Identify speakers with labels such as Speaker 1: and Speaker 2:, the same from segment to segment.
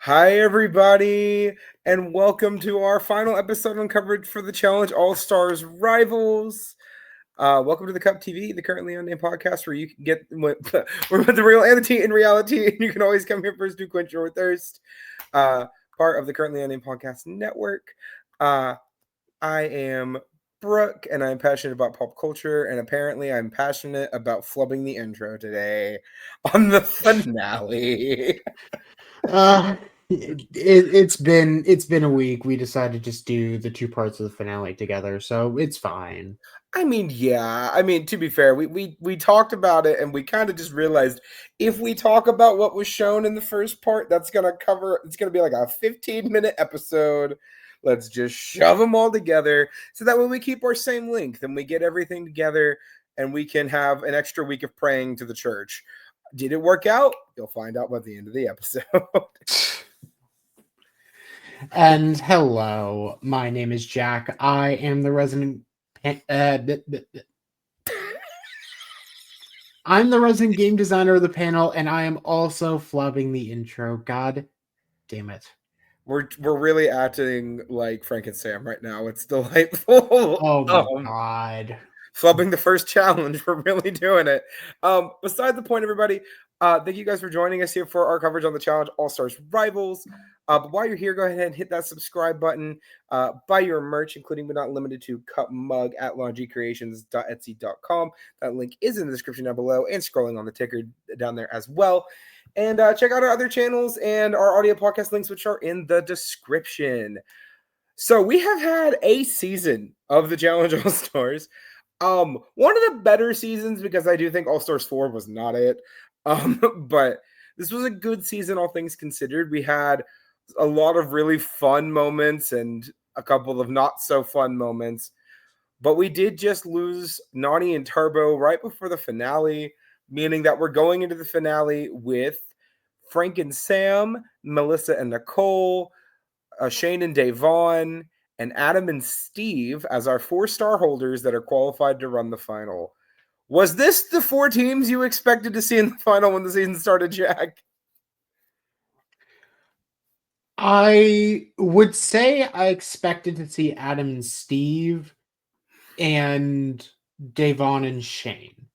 Speaker 1: Hi, everybody, and welcome to our final episode on coverage for the Challenge All-Stars Rivals. Welcome to the Cup TV, the Currently Unnamed Podcast, where you can get we're with the real and the tea in reality, and you can always come here first to quench your thirst. Part of the Currently Unnamed Podcast Network. I am Brooke, and I'm passionate about pop culture, and apparently I'm passionate about flubbing the intro today on the finale.
Speaker 2: It's been a week. We decided to just do the two parts of the finale together, so it's fine.
Speaker 1: I mean, yeah. I mean, to be fair, we talked about it and we kind of just realized if we talk about what was shown in the first part, it's gonna be like a 15-minute episode. Let's just shove them all together so that when we keep our same length and we get everything together and we can have an extra week of praying to the church. Did it work out? You'll find out by the end of the episode.
Speaker 2: And hello, my name is Jack. I am the resident. I'm the resident game designer of the panel, and I am also flubbing the intro. God damn it!
Speaker 1: We're really acting like Frank and Sam right now. It's delightful.
Speaker 2: Oh my god!
Speaker 1: Flubbing the first challenge. We're really doing it. Beside the point, everybody, thank you guys for joining us here for our coverage on the Challenge All-Stars Rivals. But while you're here, go ahead and hit that subscribe button. Buy your merch, including but not limited to cup mug at laundrycreations.etsy.com. That link is in the description down below and scrolling on the ticker down there as well. And check out our other channels and our audio podcast links, which are in the description. So we have had a season of the Challenge All-Stars. One of the better seasons, because I do think All-Stars 4 was not it. But this was a good season, all things considered. We had a lot of really fun moments and a couple of not so fun moments. But we did just lose Nani and Turbo right before the finale, meaning that we're going into the finale with Frank and Sam, Melissa and Nicole, Shane and Davon, and Adam and Steve as our 4-star holders that are qualified to run the final. Was this the 4 teams you expected to see in the final when the season started, Jack?
Speaker 2: I would say I expected to see Adam and Steve and Davon and Shane.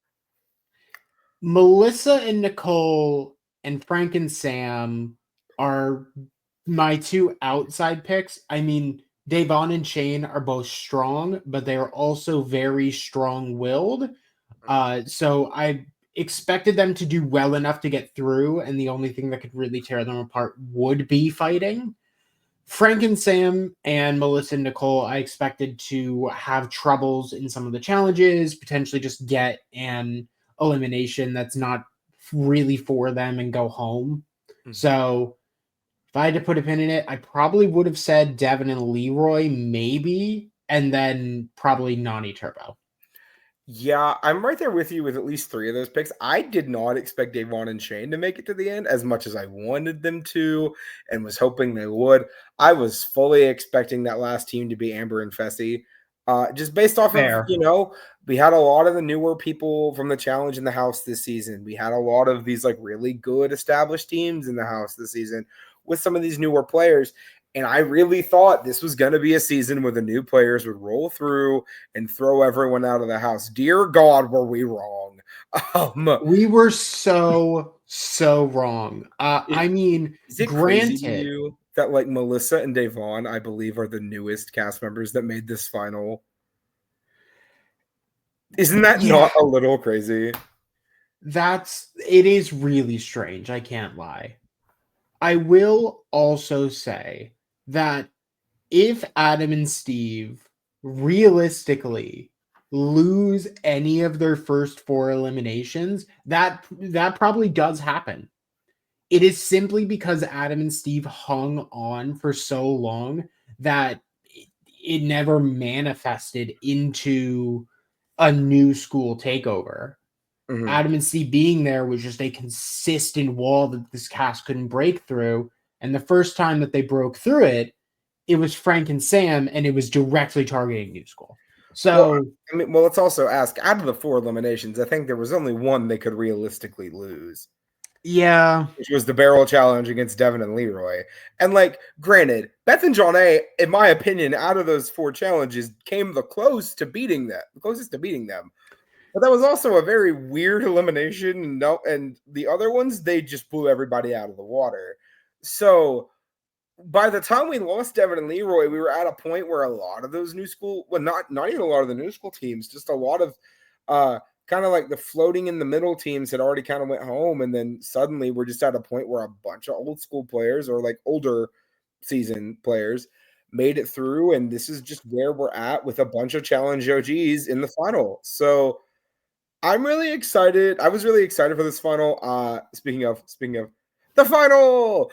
Speaker 2: Melissa and Nicole and Frank and Sam are my 2 outside picks. I mean, Davon and Shane are both strong, but they are also very strong-willed. So I expected them to do well enough to get through, and the only thing that could really tear them apart would be fighting. Frank and Sam and Melissa and Nicole, I expected to have troubles in some of the challenges, potentially just get an elimination that's not really for them and go home. Mm-hmm. So if I had to put a pin in it, I probably would have said Devin and Leroy, maybe, and then probably Nani Turbo.
Speaker 1: Yeah, I'm right there with you with at least 3 of those picks. I did not expect Davon and Shane to make it to the end as much as I wanted them to and was hoping they would. I was fully expecting that last team to be Amber and Fessy. Just based off of, we had a lot of the newer people from the challenge in the house this season. We had a lot of these like really good established teams in the house this season with some of these newer players. And I really thought this was going to be a season where the new players would roll through and throw everyone out of the house. Dear God, were we wrong?
Speaker 2: We were so wrong. I mean,
Speaker 1: is it crazy to you that like Melissa and Davon, I believe, are the newest cast members that made this final? Isn't that not a little crazy?
Speaker 2: It is really strange. I can't lie. I will also say that if Adam and Steve realistically lose any of their first 4 eliminations, that probably does happen. It is simply because Adam and Steve hung on for so long that it never manifested into a new school takeover. Mm-hmm. Adam and Steve being there was just a consistent wall that this cast couldn't break through. And the first time that they broke through it, it was Frank and Sam, and it was directly targeting New School. So,
Speaker 1: let's also ask, out of the 4 eliminations, I think there was only 1 they could realistically lose.
Speaker 2: Yeah.
Speaker 1: which was the barrel challenge against Devin and Leroy. And like, granted, Beth and John A, in my opinion, out of those 4 challenges, came the closest to beating them. But that was also a very weird elimination. No, and the other ones, they just blew everybody out of the water. So by the time we lost Devin and Leroy, we were at a point where a lot of those new school, well, not even a lot of the new school teams, just a lot of kind of like the floating in the middle teams had already kind of went home, and then suddenly we're just at a point where a bunch of old school players or like older season players made it through, and this is just where we're at with a bunch of challenge OGs in the final. So I'm really excited. I was really excited for this final. Speaking of the final,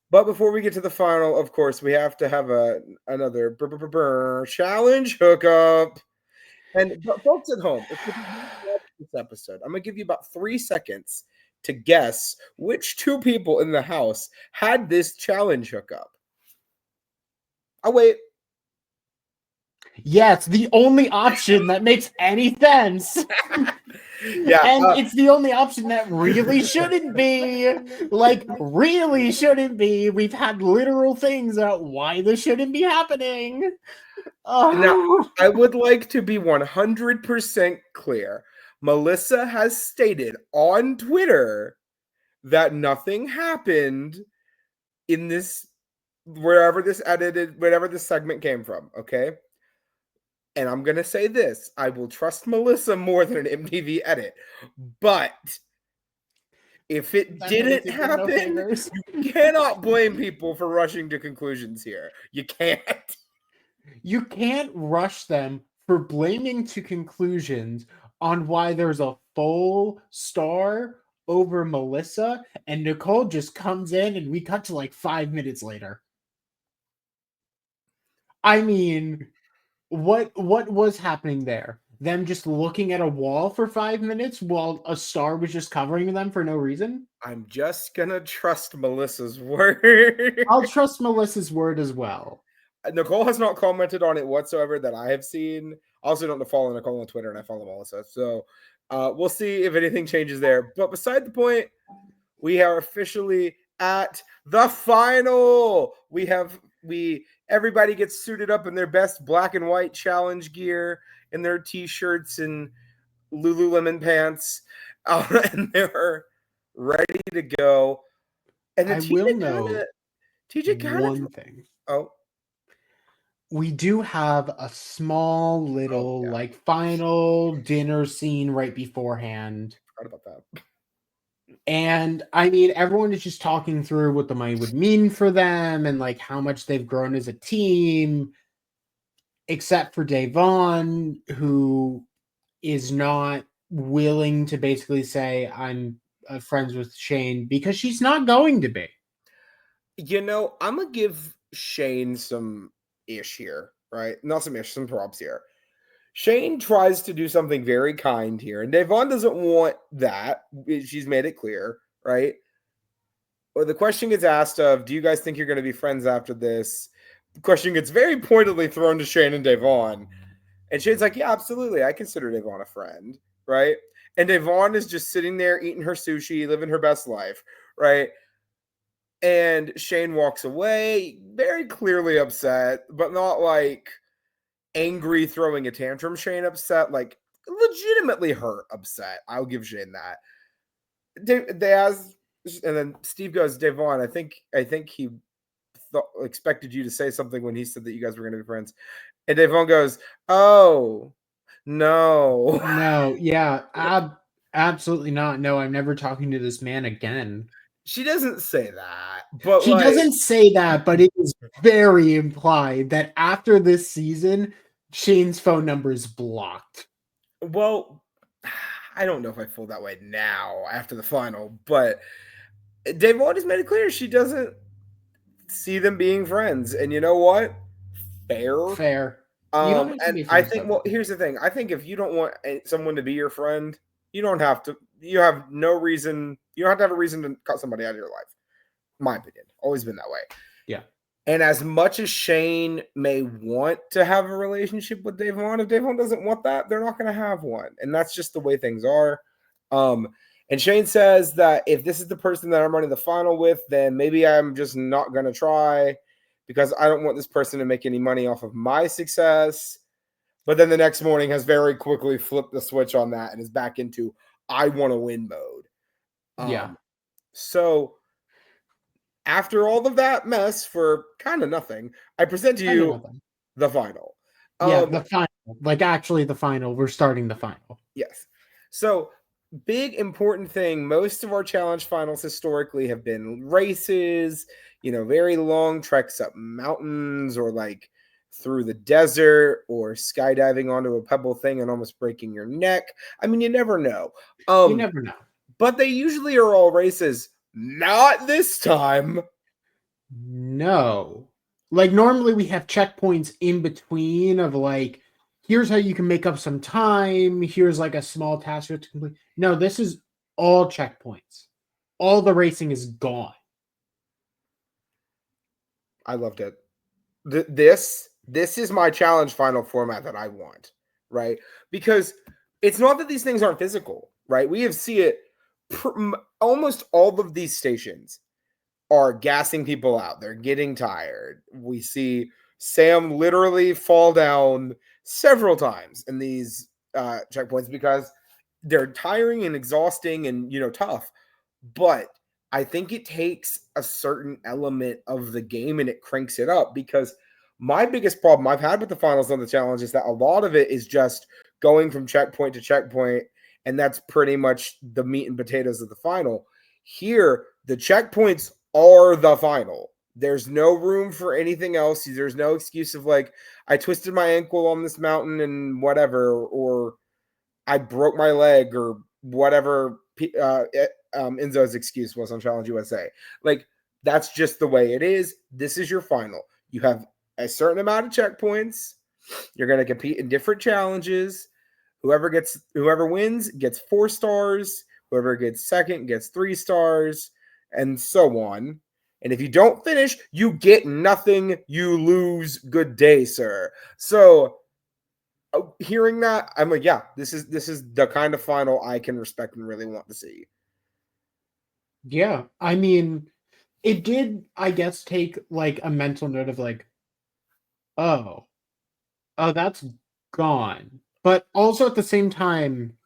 Speaker 1: but before we get to the final, of course, we have to have another challenge hookup. And but folks at home, if you watch this episode, I'm gonna give you about 3 seconds to guess which 2 people in the house had this challenge hookup. I'll wait.
Speaker 2: Yeah, it's the only option that makes any sense.
Speaker 1: Yeah,
Speaker 2: and it's the only option that really shouldn't be. Like, really shouldn't be. We've had literal things about why this shouldn't be happening.
Speaker 1: Now, I would like to be 100% clear. Melissa has stated on Twitter that nothing happened in this, wherever this segment came from, okay? And I'm going to say this. I will trust Melissa more than an MTV edit. But if it didn't happen, you cannot blame people for rushing to conclusions here. You can't.
Speaker 2: You can't rush them for blaming to conclusions on why there's a full star over Melissa, and Nicole just comes in and we cut to like 5 minutes later. I mean, what was happening there? Them just looking at a wall for 5 minutes while a star was just covering them for no reason?
Speaker 1: I'm just gonna trust Melissa's word.
Speaker 2: I'll trust Melissa's word as well.
Speaker 1: Nicole has not commented on it whatsoever that I have seen. I also don't follow Nicole on Twitter, and I follow Melissa. So we'll see if anything changes there. But beside the point, we are officially at the final. Everybody gets suited up in their best black and white challenge gear, in their t-shirts and Lululemon pants, and they're ready to go. And the TJ kind of
Speaker 2: one thing.
Speaker 1: Oh.
Speaker 2: We do have a small little like final dinner scene right beforehand.
Speaker 1: Forgot about that.
Speaker 2: And I mean, everyone is just talking through what the money would mean for them and like how much they've grown as a team, except for Davon, who is not willing to basically say, I'm friends with Shane, because she's not going to be.
Speaker 1: You know, I'm going to give Shane some ish here, right? Not some ish, some props here. Shane tries to do something very kind here, and Davon doesn't want that. She's made it clear, right? Well, the question gets asked of, do you guys think you're going to be friends after this? The question gets very pointedly thrown to Shane and Davon. And Shane's like, yeah, absolutely. I consider Davon a friend, right? And Davon is just sitting there eating her sushi, living her best life, right? And Shane walks away, very clearly upset, but not like angry, throwing a tantrum. Shane upset, like legitimately hurt, upset. I'll give Shane that. And then Steve goes, Davon, I think he expected you to say something when he said that you guys were going to be friends. And Davon goes, oh, no,
Speaker 2: yeah, absolutely not. No, I'm never talking to this man again.
Speaker 1: She doesn't say that, but
Speaker 2: she doesn't say that, but it is very implied that after this season, Shane's phone number is blocked.
Speaker 1: Well, I don't know if I feel that way now after the final, but Davon has made it clear she doesn't see them being friends. And you know what? Fair.
Speaker 2: You don't have to be
Speaker 1: friends. I think, well, here's the thing. I think if you don't want someone to be your friend, you don't have to. You have no reason. You don't have to have a reason to cut somebody out of your life. My opinion. Always been that way.
Speaker 2: Yeah.
Speaker 1: And as much as Shane may want to have a relationship with Davon, if Davon doesn't want that, they're not going to have one. And that's just the way things are. And Shane says that if this is the person that I'm running the final with, then maybe I'm just not going to try because I don't want this person to make any money off of my success. But then the next morning has very quickly flipped the switch on that and is back into I want to win mode.
Speaker 2: Yeah.
Speaker 1: So after all of that mess for kind of nothing, I present to you the final.
Speaker 2: Yeah, the final. Like actually the final. We're starting the final.
Speaker 1: Yes. So big important thing, most of our challenge finals historically have been races, very long treks up mountains or like through the desert or skydiving onto a pebble thing and almost breaking your neck. I mean, you never know.
Speaker 2: You never know.
Speaker 1: But they usually are all races. Not this time.
Speaker 2: No. Like normally we have checkpoints in between of like, here's how you can make up some time. Here's like a small task to complete. No, this is all checkpoints. All the racing is gone.
Speaker 1: I loved it. This is my challenge final format that I want, right? Because it's not that these things aren't physical, right? We have seen it. Almost all of these stations are gassing people out. They're getting tired. We see Sam literally fall down several times in these checkpoints because they're tiring and exhausting and tough. But I think it takes a certain element of the game and it cranks it up because my biggest problem I've had with the finals on the challenge is that a lot of it is just going from checkpoint to checkpoint, and that's pretty much the meat and potatoes of the final. Here, the checkpoints are the final. There's no room for anything else. There's no excuse of like, I twisted my ankle on this mountain and whatever, or I broke my leg or whatever Enzo's excuse was on Challenge USA. Like, that's just the way it is. This is your final. You have a certain amount of checkpoints. You're going to compete in different challenges. Whoever wins gets 4 stars. Whoever gets second gets 3 stars, and so on. And if you don't finish, you get nothing. You lose. Good day, sir. So hearing that, I'm like, yeah, this is the kind of final I can respect and really want to see.
Speaker 2: Yeah, I mean, it did, I guess, take like a mental note of like, oh, that's gone. But also at the same time,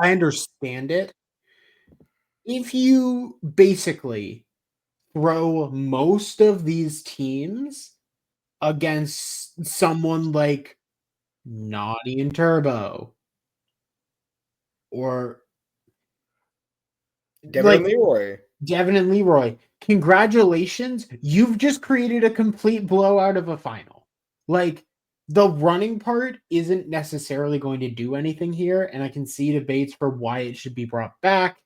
Speaker 2: I understand it. If you basically throw most of these teams against someone like Naughty and Turbo or
Speaker 1: Devin and Leroy.
Speaker 2: Devin and Leroy, congratulations. You've just created a complete blowout of a final. Like, the running part isn't necessarily going to do anything here, and I can see debates for why it should be brought back.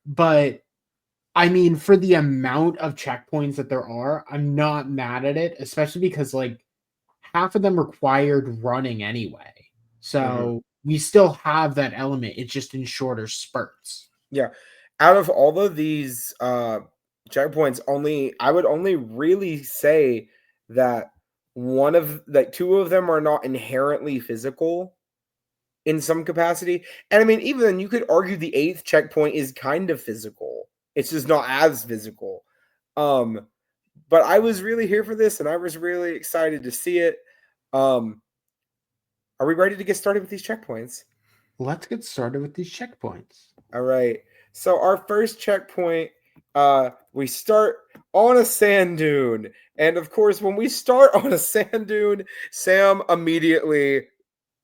Speaker 2: But, I mean, for the amount of checkpoints that there are, I'm not mad at it, especially because, like, half of them required running anyway. So, we still have that element. It's just in shorter spurts.
Speaker 1: Yeah. Out of all of these checkpoints, I would only really say that two of them are not inherently physical in some capacity. And I mean, even then, you could argue the 8th checkpoint is kind of physical. It's just not as physical. But I was really here for this, and I was really excited to see it. Are we ready to get started with these checkpoints?
Speaker 2: Let's get started with these checkpoints.
Speaker 1: All right. So our first checkpoint, we start on a sand dune. And of course, when we start on a sand dune, Sam immediately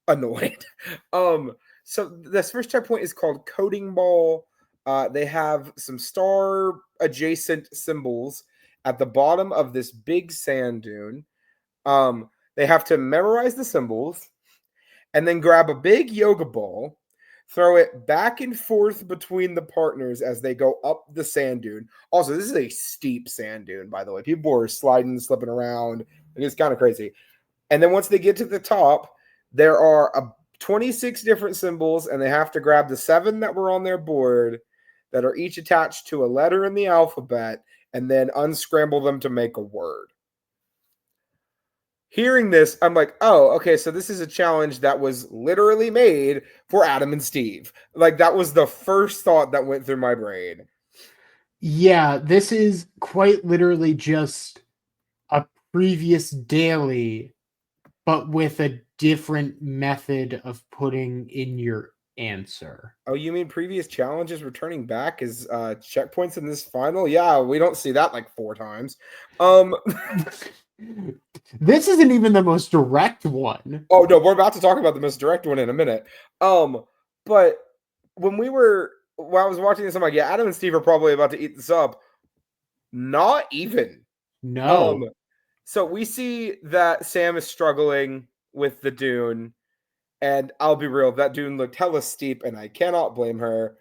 Speaker 1: annoyed. So this first checkpoint is called Coding Ball. They have some star adjacent symbols at the bottom of this big sand dune. They have to memorize the symbols and then grab a big yoga ball, throw it back and forth between the partners as they go up the sand dune. Also, this is a steep sand dune, by the way. People are sliding, slipping around. It's kind of crazy. And then once they get to the top, there are 26 different symbols, and they have to grab the 7 that were on their board that are each attached to a letter in the alphabet and then unscramble them to make a word. hearing this, I'm like, oh, okay, so this is a challenge that was literally made for Adam and Steve. Like, that was the first thought that went through my brain.
Speaker 2: Yeah, this is quite literally just a previous daily, but with a different method of putting in your answer.
Speaker 1: Oh, you mean previous challenges returning back as checkpoints in this final? Yeah, we don't see that like 4 times.
Speaker 2: This isn't even the most direct one.
Speaker 1: Oh no, we're about to talk about the most direct one in a minute. But when I was watching this, I'm like, yeah, Adam and Steve are probably about to eat this up. Not even.
Speaker 2: No.
Speaker 1: So we see that Sam is struggling with the dune, and I'll be real, that dune looked hella steep, and I cannot blame her.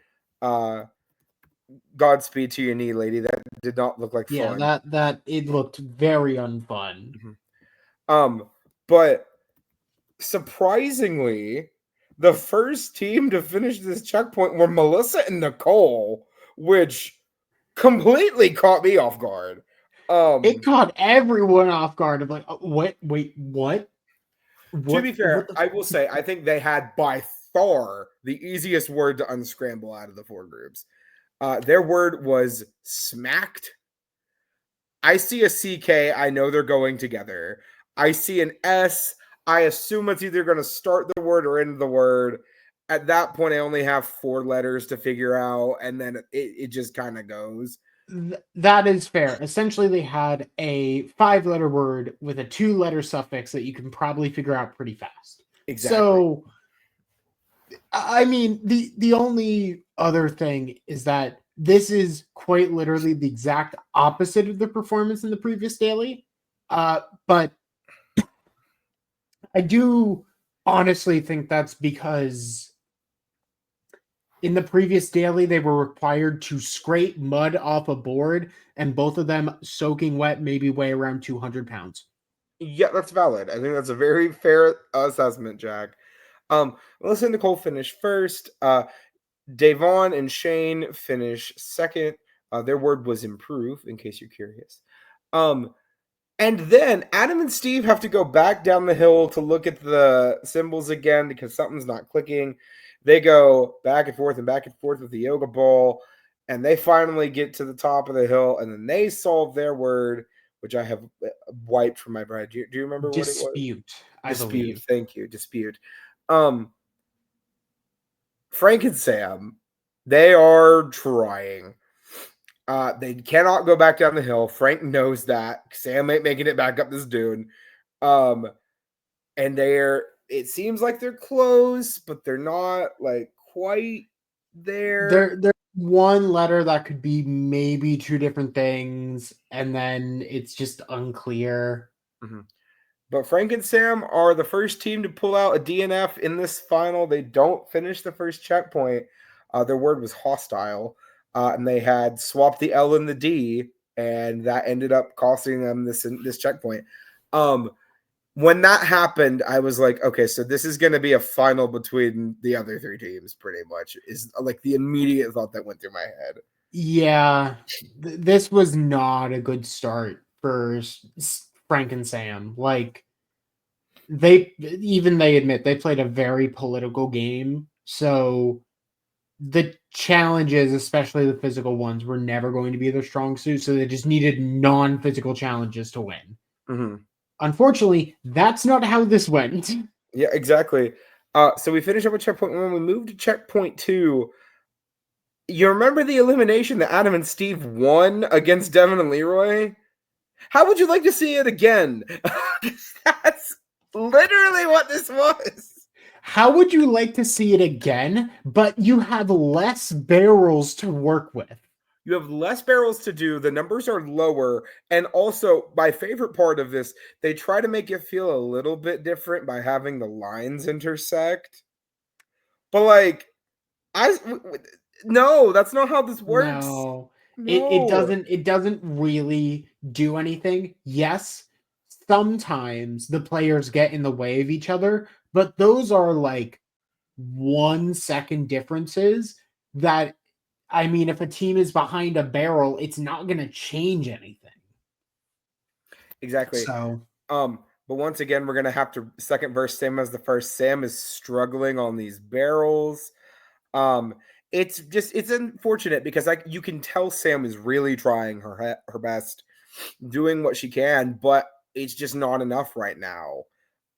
Speaker 1: Godspeed to your knee, lady. That did not look like
Speaker 2: Yeah,
Speaker 1: fun.
Speaker 2: that it looked very unfun.
Speaker 1: But surprisingly, the first team to finish this checkpoint were Melissa and Nicole, which completely caught me off guard.
Speaker 2: It caught everyone off guard. Of like, what? Wait, what?
Speaker 1: To be fair, I will say I think they had by far the easiest word to unscramble out of the 4 groups. Their word was smacked. I see a CK. I know they're going together. I see an S. I assume it's either going to start the word or end the word. At that point, I only have 4 letters to figure out, and then it just kind of goes.
Speaker 2: That is fair. Essentially, they had a 5-letter word with a 2-letter suffix that you can probably figure out pretty fast.
Speaker 1: Exactly.
Speaker 2: So, I mean, the only other thing is that this is quite literally the exact opposite of the performance in the previous daily. But I do honestly think that's because in the previous daily, they were required to scrape mud off a board, and both of them soaking wet maybe weigh around 200 pounds.
Speaker 1: Yeah, that's valid. I think that's a very fair assessment, Jack. Melissa and Nicole finish first. Davon and Shane finish second. Their word was improve, in case you're curious. And then Adam and Steve have to go back down the hill to look at the symbols again because something's not clicking. They go back and forth with the yoga ball, and they finally get to the top of the hill, and then they solve their word, which I have wiped from my brain. Do you remember what it was?
Speaker 2: Dispute, I believe.
Speaker 1: Thank you. Dispute. Frank and Sam, they are trying. They cannot go back down the hill. Frank knows that. Sam ain't making it back up this dune. And it seems like they're close, but they're not like quite there.
Speaker 2: There's one letter that could be maybe 2 different things, and then it's just unclear.
Speaker 1: Mm-hmm. But Frank and Sam are the first team to pull out a DNF in this final. They don't finish the first checkpoint. Their word was hostile. And they had swapped the L and the D, and that ended up costing them this checkpoint. When that happened, I was like, okay, so this is going to be a final between the other 3 teams, pretty much, is like the immediate thought that went through my head.
Speaker 2: Yeah, this was not a good start for Frank and Sam. Like, they admit they played a very political game, so the challenges, especially the physical ones, were never going to be their strong suit, so they just needed non-physical challenges to win.
Speaker 1: Mm-hmm.
Speaker 2: Unfortunately, that's not how this went.
Speaker 1: Yeah, exactly. So we finished up with checkpoint 1. We moved to checkpoint 2. You remember the elimination that Adam and Steve won against Devin and Leroy? How would you like to see it again? That's literally what this was.
Speaker 2: How would you like to see it again, but you have less barrels to work with?
Speaker 1: You have less barrels to do. The numbers are lower. And also, my favorite part of this, they try to make it feel a little bit different by having the lines intersect. But like, no, that's not how this works.
Speaker 2: No. It doesn't really do anything. Yes, sometimes the players get in the way of each other, but those are like 1-second differences that, I mean, if a team is behind a barrel, it's not going to change anything.
Speaker 1: Exactly.
Speaker 2: So,
Speaker 1: But once again, we're going to have to second verse, same as the first. Sam is struggling on these barrels. It's unfortunate because you can tell Sam is really trying her best, doing what she can, but it's just not enough right now.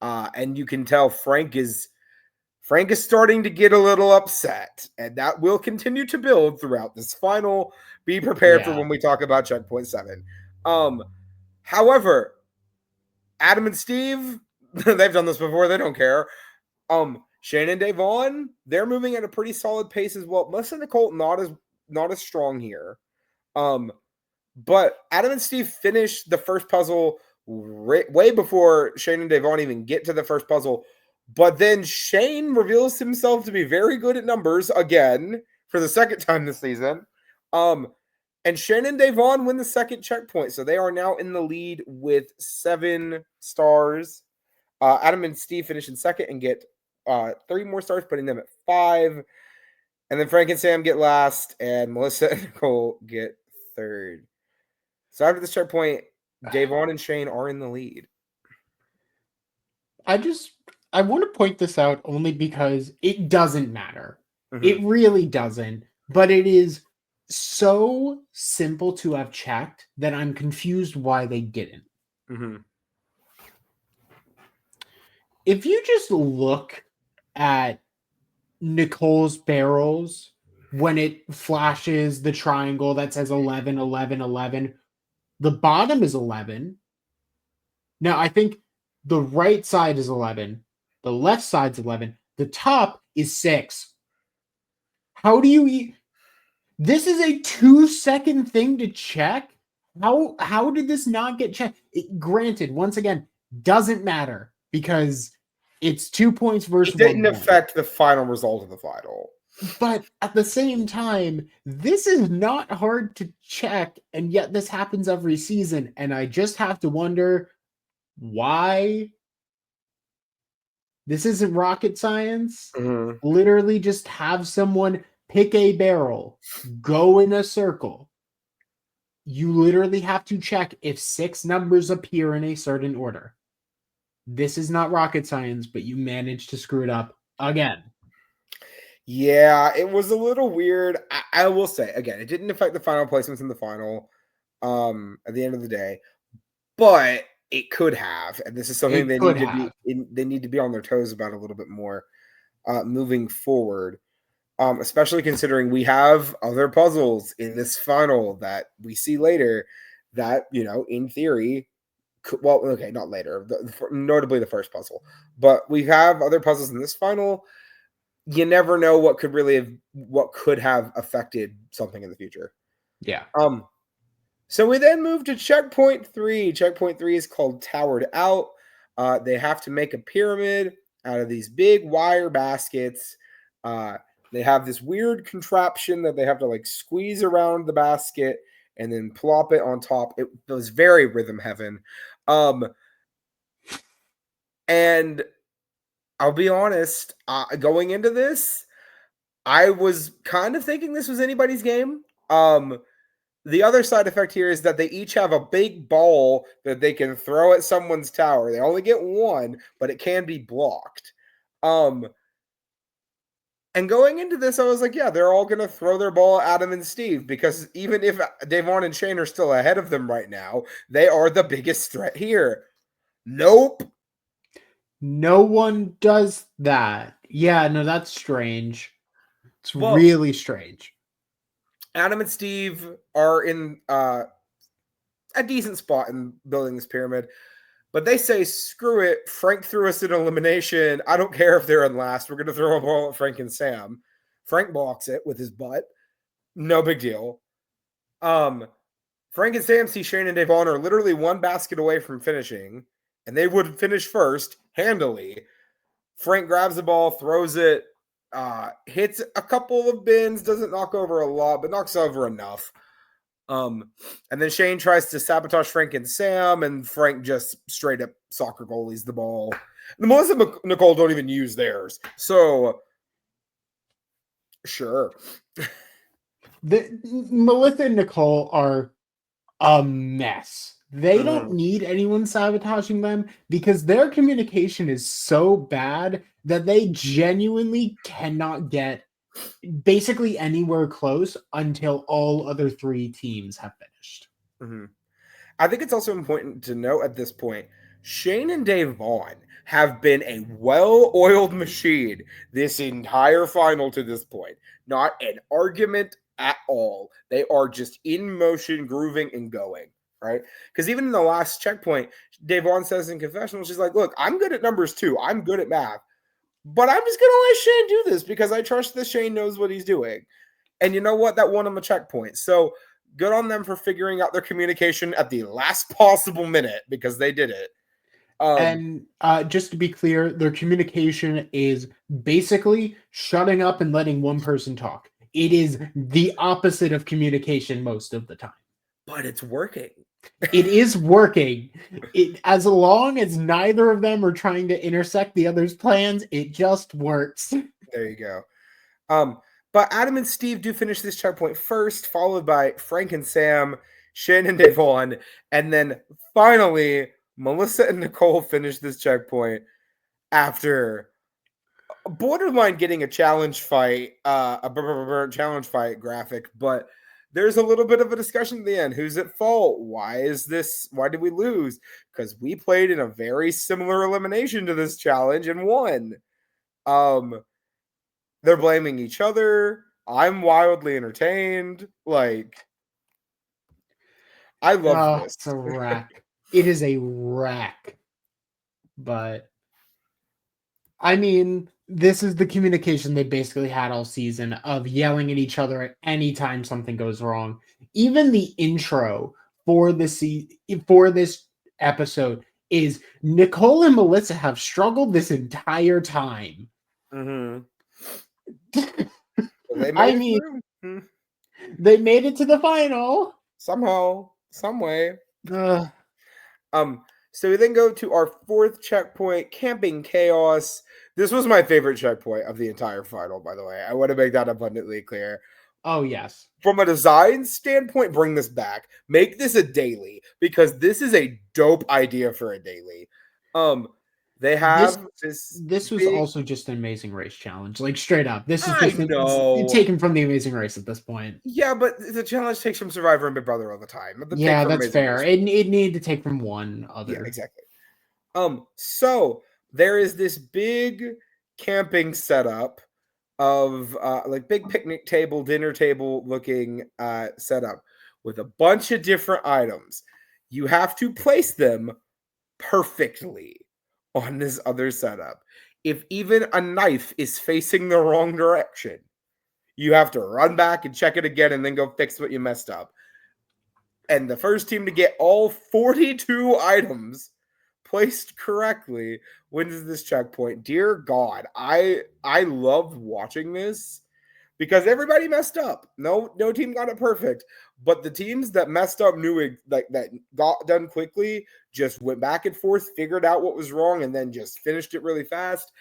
Speaker 1: And you can tell Frank is starting to get a little upset, and that will continue to build throughout this final. Be prepared for when we talk about checkpoint 7. However, Adam and Steve, they've done this before. They don't care. Shane and Davon, they're moving at a pretty solid pace as well. Melissa and Nicole not as strong here. But Adam and Steve finished the first puzzle way before Shane and Davon even get to the first puzzle. But then Shane reveals himself to be very good at numbers again for the second time this season. And Shane and Davon win the second checkpoint. So they are now in the lead with 7 stars. Adam and Steve finish in second and get 3 more stars, putting them at 5. And then Frank and Sam get last, and Melissa and Nicole get third. So after this checkpoint, Davon and Shane are in the lead.
Speaker 2: I want to point this out only because it doesn't matter.
Speaker 1: Mm-hmm.
Speaker 2: It really doesn't. But it is so simple to have checked that I'm confused why they didn't.
Speaker 1: Mm-hmm.
Speaker 2: If you just look at Nicole's barrels when it flashes the triangle that says 11, 11, 11, the bottom is 11. Now, I think the right side is 11. The left side's 11. The top is 6. How do you This is a 2-second thing to check? How did this not get checked? Granted, once again, doesn't matter because it's 2 points versus 1
Speaker 1: It didn't
Speaker 2: point.
Speaker 1: affect the final result of the final.
Speaker 2: But at the same time, this is not hard to check, and yet this happens every season, and I just have to wonder why. This isn't rocket science.
Speaker 1: Mm-hmm.
Speaker 2: Literally just have someone pick a barrel, go in a circle. You literally have to check if 6 numbers appear in a certain order. This is not rocket science, but you managed to screw it up again.
Speaker 1: Yeah, it was a little weird. I will say, again, it didn't affect the final placements in the final at the end of the day, but it could have. And this is something they need to be on their toes about a little bit more moving forward, especially considering we have other puzzles in this final that we see later that, in theory, not later, notably the first puzzle, but we have other puzzles in this final. You never know what could have affected something in the future.
Speaker 2: Yeah.
Speaker 1: So we then move to checkpoint 3. Checkpoint 3 is called Towered Out. They have to make a pyramid out of these big wire baskets. They have this weird contraption that they have to squeeze around the basket and then plop it on top. It was very rhythm heaven. And I'll be honest, going into this, I was kind of thinking this was anybody's game. The other side effect here is that they each have a big ball that they can throw at someone's tower. They only get one, but it can be blocked. And going into this, I was like, yeah, they're all going to throw their ball at Adam and Steve because even if Davon and Shane are still ahead of them right now, they are the biggest threat here. Nope.
Speaker 2: No one does that. Yeah, no, that's strange. It's really strange.
Speaker 1: Adam and Steve are in a decent spot in building this pyramid, but they say, screw it. Frank threw us in elimination. I don't care if they're in last. We're going to throw a ball at Frank and Sam. Frank blocks it with his butt. No big deal. Frank and Sam see Shane and Davon are literally one basket away from finishing, and they would finish first handily. Frank grabs the ball, throws it, hits a couple of bins, doesn't knock over a lot, but knocks over enough. And then Shane tries to sabotage Frank and Sam, and Frank just straight up soccer goalies the ball. And Melissa and Nicole don't even use theirs. So, sure.
Speaker 2: Melissa and Nicole are a mess. They don't need anyone sabotaging them because their communication is so bad that they genuinely cannot get basically anywhere close until all other three teams have finished.
Speaker 1: I think it's also important to note at this point, Shane and Dave Vaughn have been a well-oiled machine this entire final to this point. Not an argument at all. They are just in motion, grooving, and going, right? Because even in the last checkpoint, Dave Vaughn says in confessional, she's like, look, I'm good at numbers too. I'm good at math. But I'm just going to let Shane do this because I trust that Shane knows what he's doing. And you know what? That won him a checkpoint. So good on them for figuring out their communication at the last possible minute because they did it.
Speaker 2: And just to be clear, their communication is basically shutting up and letting one person talk. It is the opposite of communication most of the time.
Speaker 1: But it's working.
Speaker 2: It is working. As long as neither of them are trying to intersect the other's plans, it just works.
Speaker 1: There you go. But Adam and Steve do finish this checkpoint first, followed by Frank and Sam, Shane and Devon, and then finally Melissa and Nicole finish this checkpoint after borderline getting a challenge fight, challenge fight graphic, but there's a little bit of a discussion at the end. Who's at fault? Why did we lose? Because we played in a very similar elimination to this challenge and won. They're blaming each other. I'm wildly entertained. Like, I love this.
Speaker 2: It's a wreck. It is a wreck. But I mean, this is the communication they basically had all season of yelling at each other at any time something goes wrong. Even the intro for this episode is Nicole and Melissa have struggled this entire time.
Speaker 1: Mm-hmm.
Speaker 2: They made it to the final
Speaker 1: somehow, some way. So we then go to our fourth checkpoint, Camping Chaos. This was my favorite checkpoint of the entire final, by the way. I want to make that abundantly clear.
Speaker 2: Oh, yes.
Speaker 1: From a design standpoint, bring this back. Make this a daily, because this is a dope idea for a daily. They have
Speaker 2: this was also just an Amazing Race challenge, like straight up. This is just taken from the Amazing Race at this point.
Speaker 1: Yeah, but the challenge takes from Survivor and Big Brother all the time.
Speaker 2: Yeah, that's fair. It needed to take from one other.
Speaker 1: Yeah, exactly. So there is this big camping setup of like big picnic table, dinner table looking setup with a bunch of different items. You have to place them perfectly on this other setup. If even a knife is facing the wrong direction, you have to run back and check it again and then go fix what you messed up. And the first team to get all 42 items placed correctly wins this checkpoint. Dear God, I loved watching this because everybody messed up. No team got it perfect, but the teams that messed up knew that got done quickly, just went back and forth, figured out what was wrong, and then just finished it really fast.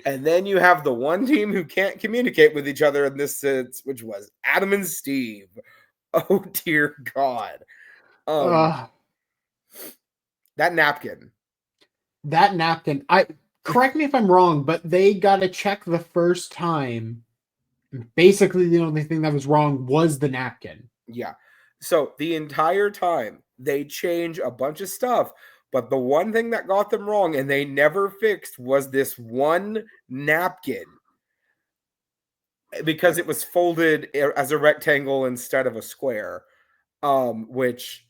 Speaker 1: And then you have the one team who can't communicate with each other in this sense, which was Adam and Steve. Oh dear God. That napkin.
Speaker 2: Correct me if I'm wrong, but they got a check the first time. Basically, the only thing that was wrong was the napkin.
Speaker 1: Yeah. So the entire time they change a bunch of stuff, but the one thing that got them wrong and they never fixed was this one napkin because it was folded as a rectangle instead of a square, which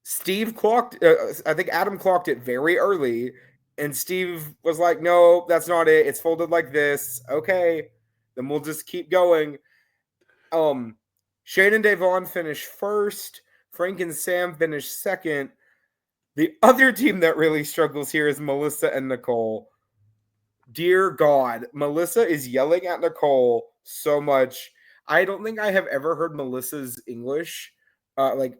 Speaker 1: Steve clocked. I think Adam clocked it very early, and Steve was like, "No, that's not it. It's folded like this." Okay, then we'll just keep going. Shane and Devon finished first. Frank and Sam finished second. The other team that really struggles here is Melissa and Nicole. Dear God, Melissa is yelling at Nicole so much. I don't think I have ever heard Melissa's English, like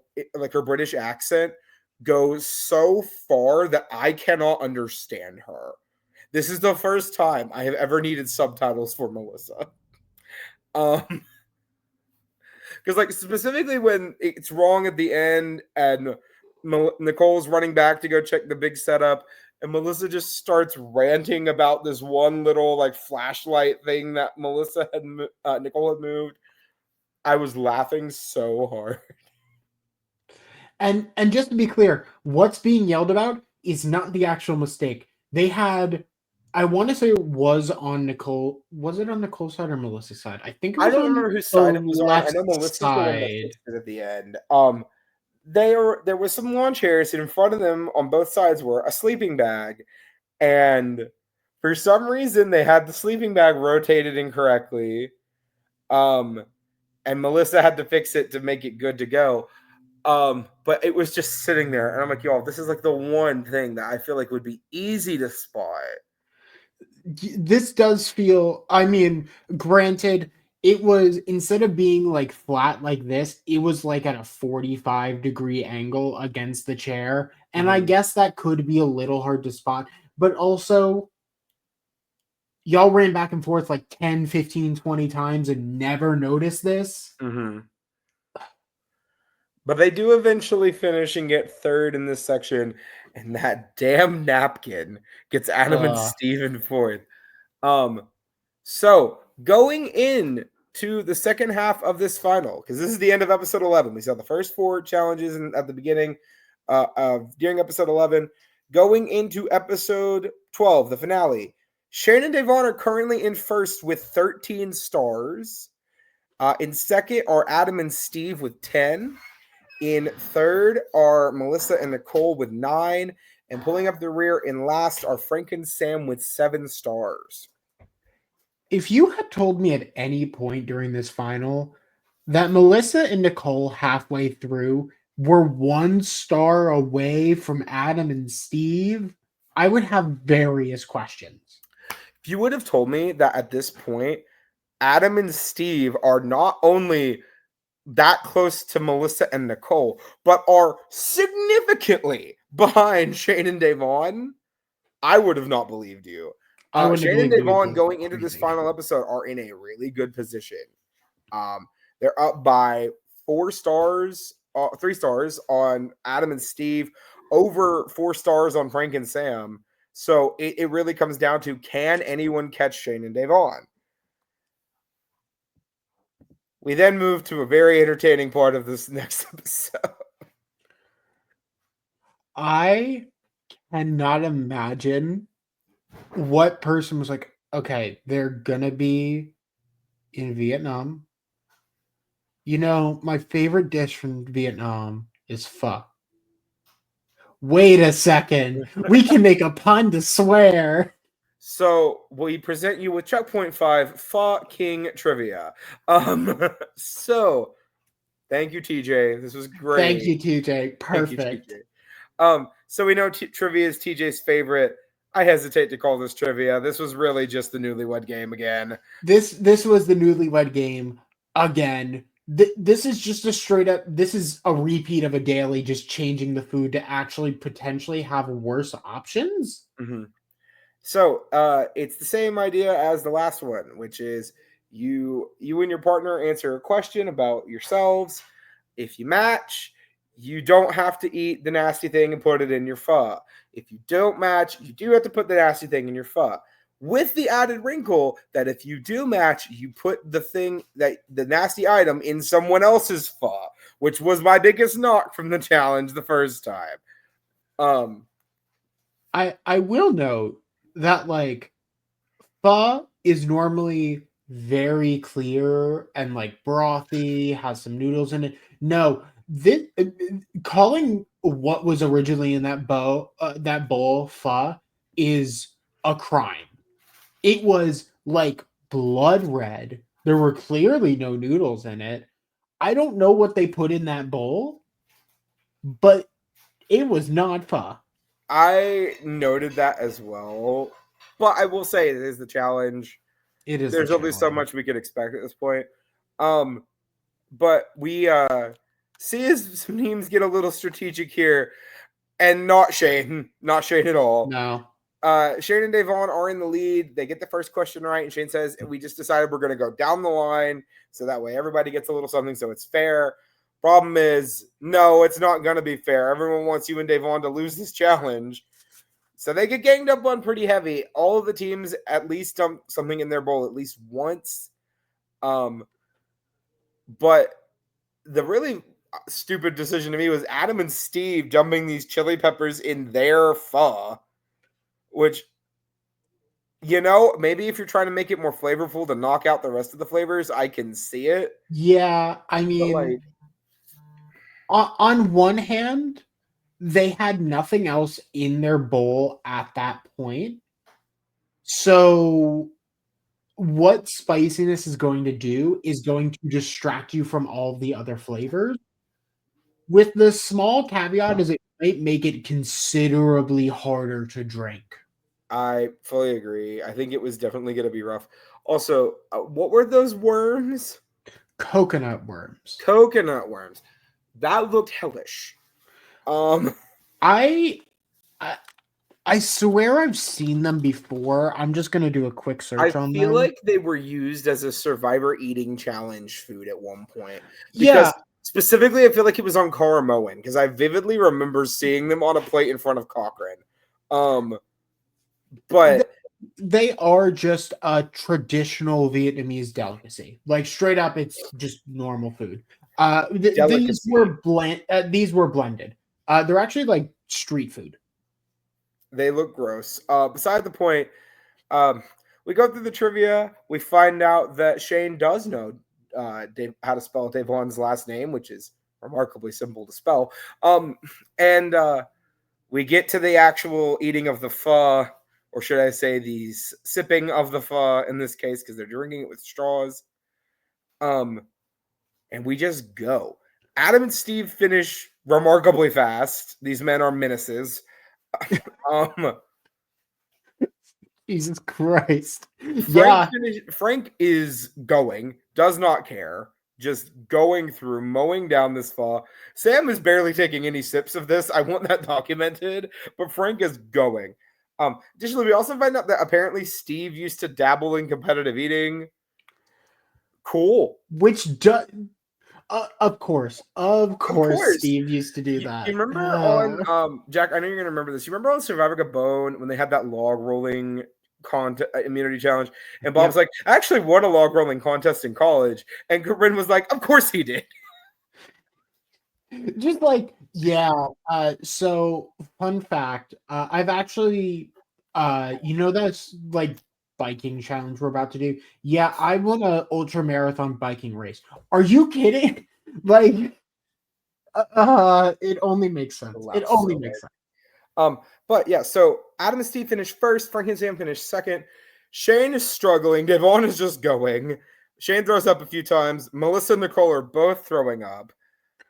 Speaker 1: her British accent, go so far that I cannot understand her. This is the first time I have ever needed subtitles for Melissa. Because like specifically when it's wrong at the end and Nicole's running back to go check the big setup, and Melissa just starts ranting about this one little like flashlight thing that Nicole had moved. I was laughing so hard.
Speaker 2: And just to be clear, what's being yelled about is not the actual mistake. They had, I want to say it was on Nicole. Was it on Nicole's side or Melissa's side? I think it
Speaker 1: I
Speaker 2: was
Speaker 1: don't
Speaker 2: on
Speaker 1: remember whose
Speaker 2: the
Speaker 1: side it was on. I
Speaker 2: left
Speaker 1: know Melissa's the one that
Speaker 2: side.
Speaker 1: fixed it at the end. There was some lawn chairs, and in front of them on both sides were a sleeping bag, and for some reason they had the sleeping bag rotated incorrectly. And Melissa had to fix it to make it good to go. But it was just sitting there, and I'm like, y'all, this is like the one thing that I feel like would be easy to spot.
Speaker 2: This does feel, I mean, granted, it was, instead of being like flat like this, it was like at a 45-degree angle against the chair. And I guess that could be a little hard to spot, but also y'all ran back and forth like 10, 15, 20 times and never noticed this.
Speaker 1: But they do eventually finish and get third in this section, and that damn napkin gets Adam and Steven fourth. So going in to the second half of this final, because this is the end of episode 11. We saw the first 4 challenges at the beginning during episode 11. Going into episode 12, the finale, Shane and Devon are currently in first with 13 stars. In second are Adam and Steve with 10. In third are Melissa and Nicole with 9. And pulling up the rear in last are Frank and Sam with 7 stars.
Speaker 2: If you had told me at any point during this final that Melissa and Nicole halfway through were 1 star away from Adam and Steve, I would have various questions.
Speaker 1: If you would have told me that at this point, Adam and Steve are not only that close to Melissa and Nicole, but are significantly behind Shane and Devon, I would have not believed you. Shane and Devon going into this final episode are in a really good position. They're up by 4 stars, 3 stars on Adam and Steve, over 4 stars on Frank and Sam. So it really comes down to, can anyone catch Shane and Devon? We then move to a very entertaining part of this next episode.
Speaker 2: I cannot imagine what person was like, okay, they're gonna be in Vietnam. You know, my favorite dish from Vietnam is pho. Wait a second. We can make a pun to swear.
Speaker 1: So we present you with checkpoint 5, Pho King trivia. So thank you, TJ. This was great.
Speaker 2: Thank you, TJ. Perfect.
Speaker 1: Thank you, TJ. So we know trivia is TJ's favorite. I hesitate to call this trivia. This was really just the newlywed game again.
Speaker 2: This was the newlywed game again. This is just a straight up, this is a repeat of a daily, just changing the food to actually potentially have worse options.
Speaker 1: So it's the same idea as the last one, which is you and your partner answer a question about yourselves. If you match, you don't have to eat the nasty thing and put it in your pho. If you don't match, you do have to put the nasty thing in your pho. With the added wrinkle that if you do match, you put the nasty item in someone else's pho, which was my biggest knock from the challenge the first time.
Speaker 2: I will note that like pho is normally very clear and like brothy, has some noodles in it. No, this calling what was originally in that bowl pho is a crime. It was like blood red. There were clearly no noodles in it. I don't know what they put in that bowl, but it was not pho.
Speaker 1: I noted that as well, but I will say it is the challenge. There's only so much we could expect at this point. But we see as memes get a little strategic here, and not Shane at all.
Speaker 2: No.
Speaker 1: Shane and Devon are in the lead. They get the first question right, and Shane says, "We just decided we're going to go down the line, so that way everybody gets a little something, so it's fair." Problem is, no, it's not going to be fair. Everyone wants you and Devon to lose this challenge. So they get ganged up on pretty heavy. All of the teams at least dump something in their bowl at least once. But the really stupid decision to me was Adam and Steve dumping these chili peppers in their pho, which, maybe if you're trying to make it more flavorful to knock out the rest of the flavors, I can see it.
Speaker 2: Yeah, I mean, on one hand, they had nothing else in their bowl at that point. So what spiciness is going to do is going to distract you from all the other flavors. With the small caveat is it might make it considerably harder to drink.
Speaker 1: I fully agree. I think it was definitely going to be rough. Also, what were those worms?
Speaker 2: Coconut worms.
Speaker 1: Coconut worms. That looked hellish.
Speaker 2: I swear I've seen them before. I'm just gonna do a quick search on them.
Speaker 1: I feel like they were used as a Survivor eating challenge food at one point.
Speaker 2: Yeah.
Speaker 1: Specifically, I feel like it was on Karamoan because I vividly remember seeing them on a plate in front of Cochrane. But
Speaker 2: they are just a traditional Vietnamese delicacy. Like straight up, it's just normal food. These were blended. They're actually like street food.
Speaker 1: They look gross. Beside the point, we go through the trivia. We find out that Shane does know how to spell Devon's last name, which is remarkably simple to spell. And we get to the actual eating of the pho, or should I say the sipping of the pho in this case, because they're drinking it with straws. And we just go. Adam and Steve finish remarkably fast. These men are menaces.
Speaker 2: Jesus Christ.
Speaker 1: Frank is going, does not care, just going through, mowing down this pho. Sam is barely taking any sips of this. I want that documented, but Frank is going. Additionally, we also find out that apparently Steve used to dabble in competitive eating. Cool.
Speaker 2: Which does... Of course, Steve used to do that.
Speaker 1: You remember on Jack? I know you're gonna remember this. You remember on Survivor Gabon when they had that log rolling immunity challenge, and Bob's like, "I actually won a log rolling contest in college," and Corinne was like, "Of course he did."
Speaker 2: Just like, yeah. So fun fact, I've actually, that's like biking challenge we're about to do. Yeah, I won a ultra marathon biking race. Are you kidding? Like, it only makes sense. Makes sense.
Speaker 1: But yeah, so Adam and Steve finished first. Frank and Sam finished second. Shane is struggling. Devon is just going. Shane throws up a few times. Melissa and Nicole are both throwing up.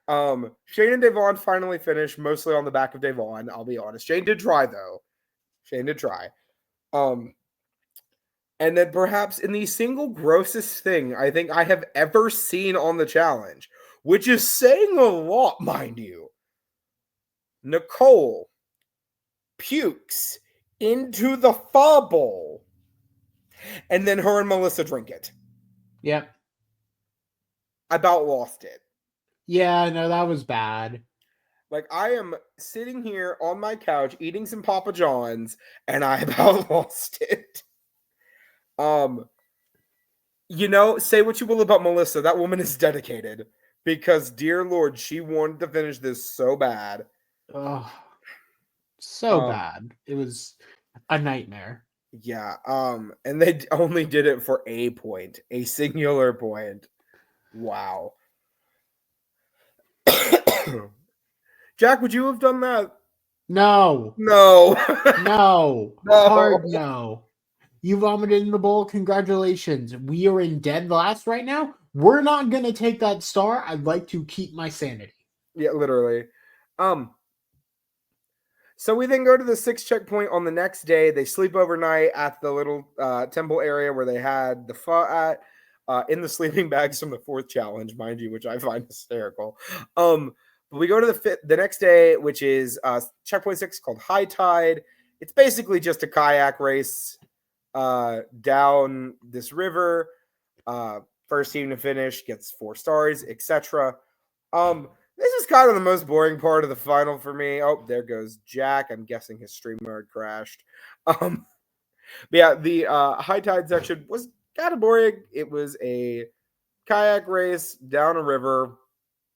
Speaker 1: Shane and Devon finally finished, mostly on the back of Devon. I'll be honest. Shane did try though. And then perhaps in the single grossest thing I think I have ever seen on the challenge, which is saying a lot, mind you, Nicole pukes into the pho bowl, and then her and Melissa drink it.
Speaker 2: Yep.
Speaker 1: I about lost it.
Speaker 2: Yeah, no, that was bad.
Speaker 1: Like, I am sitting here on my couch eating some Papa John's, and I about lost it. Say what you will about Melissa. That woman is dedicated because, dear Lord, she wanted to finish this so bad.
Speaker 2: Oh, so bad. It was a nightmare.
Speaker 1: Yeah. And they only did it for a point, a singular point. Wow. Jack, would you have done that?
Speaker 2: No.
Speaker 1: No.
Speaker 2: No. Hard no. You vomited in the bowl. Congratulations. We are in dead last right now. We're not going to take that star. I'd like to keep my sanity.
Speaker 1: Yeah, literally. So we then go to the 6th checkpoint on the next day. They sleep overnight at the little temple area where they had the pho at, in the sleeping bags from the 4th challenge, mind you, which I find hysterical. But we go to the next day, which is checkpoint 6 called High Tide. It's basically just a kayak race down this river. First team to finish gets 4 stars, etc. This is kind of the most boring part of the final for me. Oh, there goes Jack. I'm guessing his StreamYard crashed. But yeah, the high tide section was kind of boring. It was a kayak race down a river.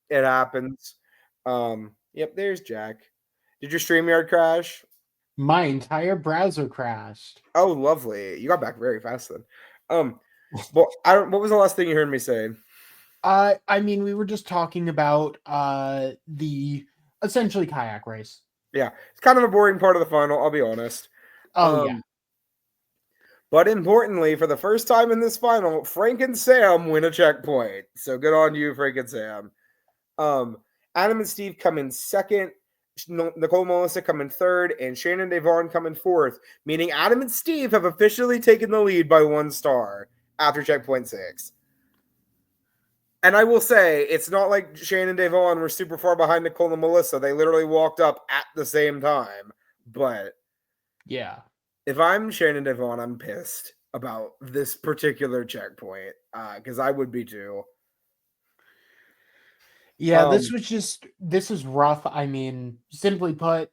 Speaker 1: It happens. Yep, there's Jack. Did your StreamYard crash?
Speaker 2: My entire browser crashed.
Speaker 1: Oh, lovely. You got back very fast then. But what was the last thing you heard me say?
Speaker 2: I mean, we were just talking about the essentially kayak race.
Speaker 1: Yeah, it's kind of a boring part of the final, I'll be honest.
Speaker 2: Oh yeah.
Speaker 1: But importantly, for the first time in this final, Frank and Sam win a checkpoint. So good on you, Frank and Sam. Adam and Steve come in second. Nicole and Melissa come in third, and Shannon and Devon come in fourth, meaning Adam and Steve have officially taken the lead by 1 star after checkpoint 6. And I will say, it's not like Shannon and Devon were super far behind Nicole and Melissa. They literally walked up at the same time. But
Speaker 2: yeah,
Speaker 1: if I'm Shannon and Devon, I'm pissed about this particular checkpoint because I would be too.
Speaker 2: Yeah, this is rough. I mean, simply put,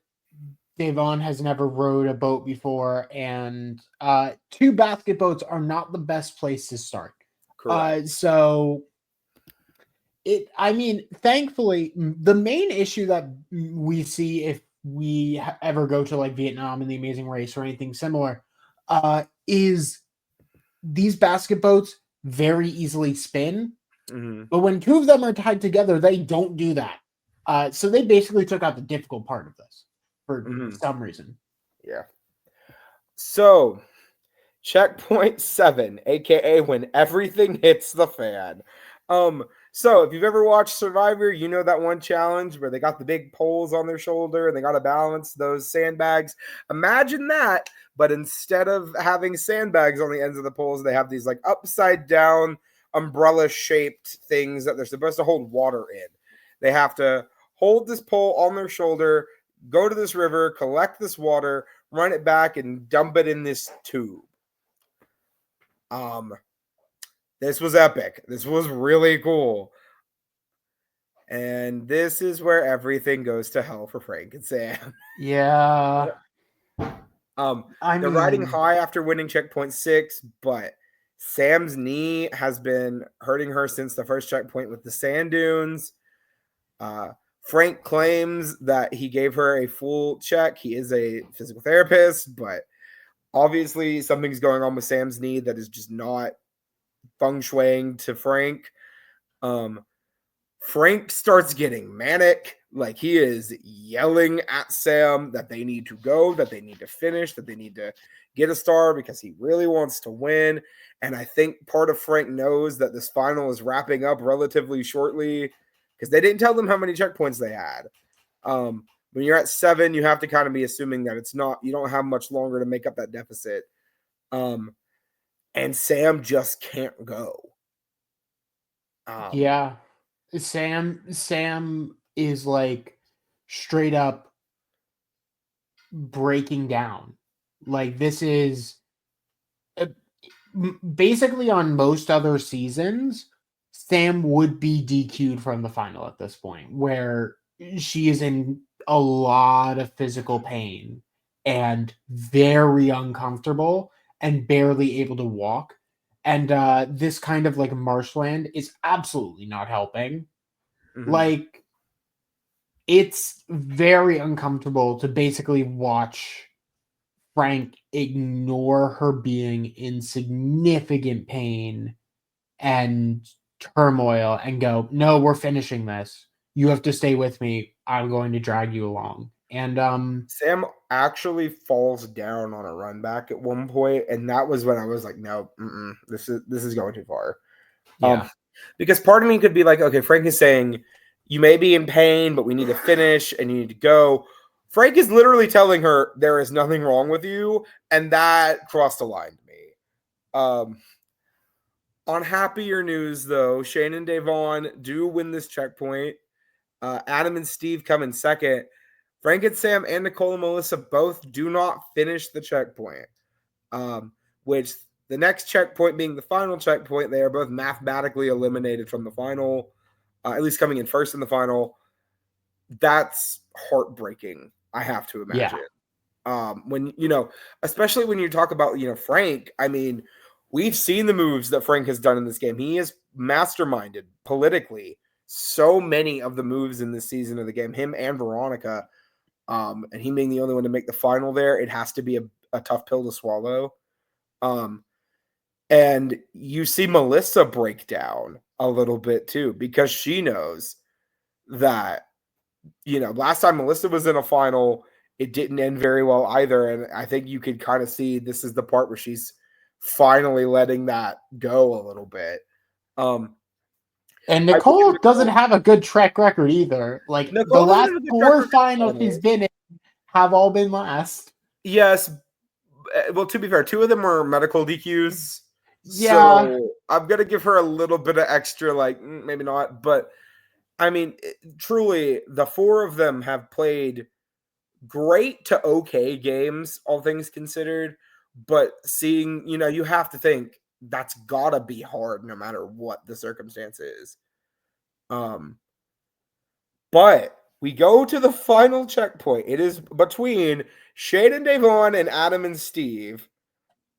Speaker 2: Devon has never rowed a boat before, and 2 basket boats are not the best place to start.
Speaker 1: Correct.
Speaker 2: So I mean, thankfully, the main issue that we see if we ever go to like Vietnam in the Amazing Race or anything similar, is these basket boats very easily spin.
Speaker 1: Mm-hmm.
Speaker 2: But when 2 of them are tied together, they don't do that. So they basically took out the difficult part of this for some reason.
Speaker 1: Yeah. So, checkpoint 7, aka when everything hits the fan. So if you've ever watched Survivor, you know that one challenge where they got the big poles on their shoulder and they got to balance those sandbags. Imagine that, but instead of having sandbags on the ends of the poles, they have these like upside down umbrella shaped things that they're supposed to hold water in. They have to hold this pole on their shoulder, go to this river, collect this water, run it back, and dump it in this tube. This was epic. This was really cool. And this is where everything goes to hell for Frank and Sam.
Speaker 2: Yeah.
Speaker 1: They're riding high after winning checkpoint 6, but Sam's knee has been hurting her since the first checkpoint with the sand dunes. Frank claims that he gave her a full check. He is a physical therapist, but obviously something's going on with Sam's knee that is just not feng shuiing to Frank. Frank starts getting manic. Like he is yelling at Sam that they need to go, that they need to finish, that they need to get a star because he really wants to win. And I think part of Frank knows that this final is wrapping up relatively shortly because they didn't tell them how many checkpoints they had. When you're at 7, you have to kind of be assuming that you don't have much longer to make up that deficit. And Sam just can't go.
Speaker 2: Yeah. Sam is like straight up breaking down. Like this is basically on most other seasons, Sam would be DQ'd from the final at this point, where she is in a lot of physical pain and very uncomfortable and barely able to walk. And this kind of like marshland is absolutely not helping.
Speaker 1: Mm-hmm.
Speaker 2: Like, it's very uncomfortable to basically watch Frank ignore her being in significant pain and turmoil and go, no, we're finishing this. You have to stay with me. I'm going to drag you along. And
Speaker 1: Sam actually falls down on a run back at one point, and that was when I was like, no, this is going too far.
Speaker 2: Yeah.
Speaker 1: Because part of me could be like, okay, Frank is saying you may be in pain, but we need to finish and you need to go. Frank is literally telling her there is nothing wrong with you, and that crossed the line to me. On happier news, though, Shane and Devon do win this checkpoint. Adam and Steve come in second. Frank and Sam and Nicole and Melissa both do not finish the checkpoint, which the next checkpoint being the final checkpoint, they are both mathematically eliminated from the final. at least coming in first in the final. That's heartbreaking, I have to imagine. When, especially when you talk about, Frank, I mean, we've seen the moves that Frank has done in this game. He has masterminded politically so many of the moves in this season of the game, him and Veronica. And he being the only one to make the final there, it has to be a tough pill to swallow. And you see Melissa break down a little bit too, because she knows that, last time Melissa was in a final, it didn't end very well either. And I think you could kind of see this is the part where she's finally letting that go a little bit.
Speaker 2: And Nicole doesn't have a good track record either. Like, the last 4 finals she's been in have all been last.
Speaker 1: Yes. Well, to be fair, 2 of them were medical DQs.
Speaker 2: Yeah.
Speaker 1: So I'm going to give her a little bit of extra, like, maybe not. But, I mean, truly, the 4 of them have played great to okay games, all things considered. But seeing, you have to think that's got to be hard no matter what the circumstance is. But we go to the final checkpoint. It is between Shane and Davon and Adam and Steve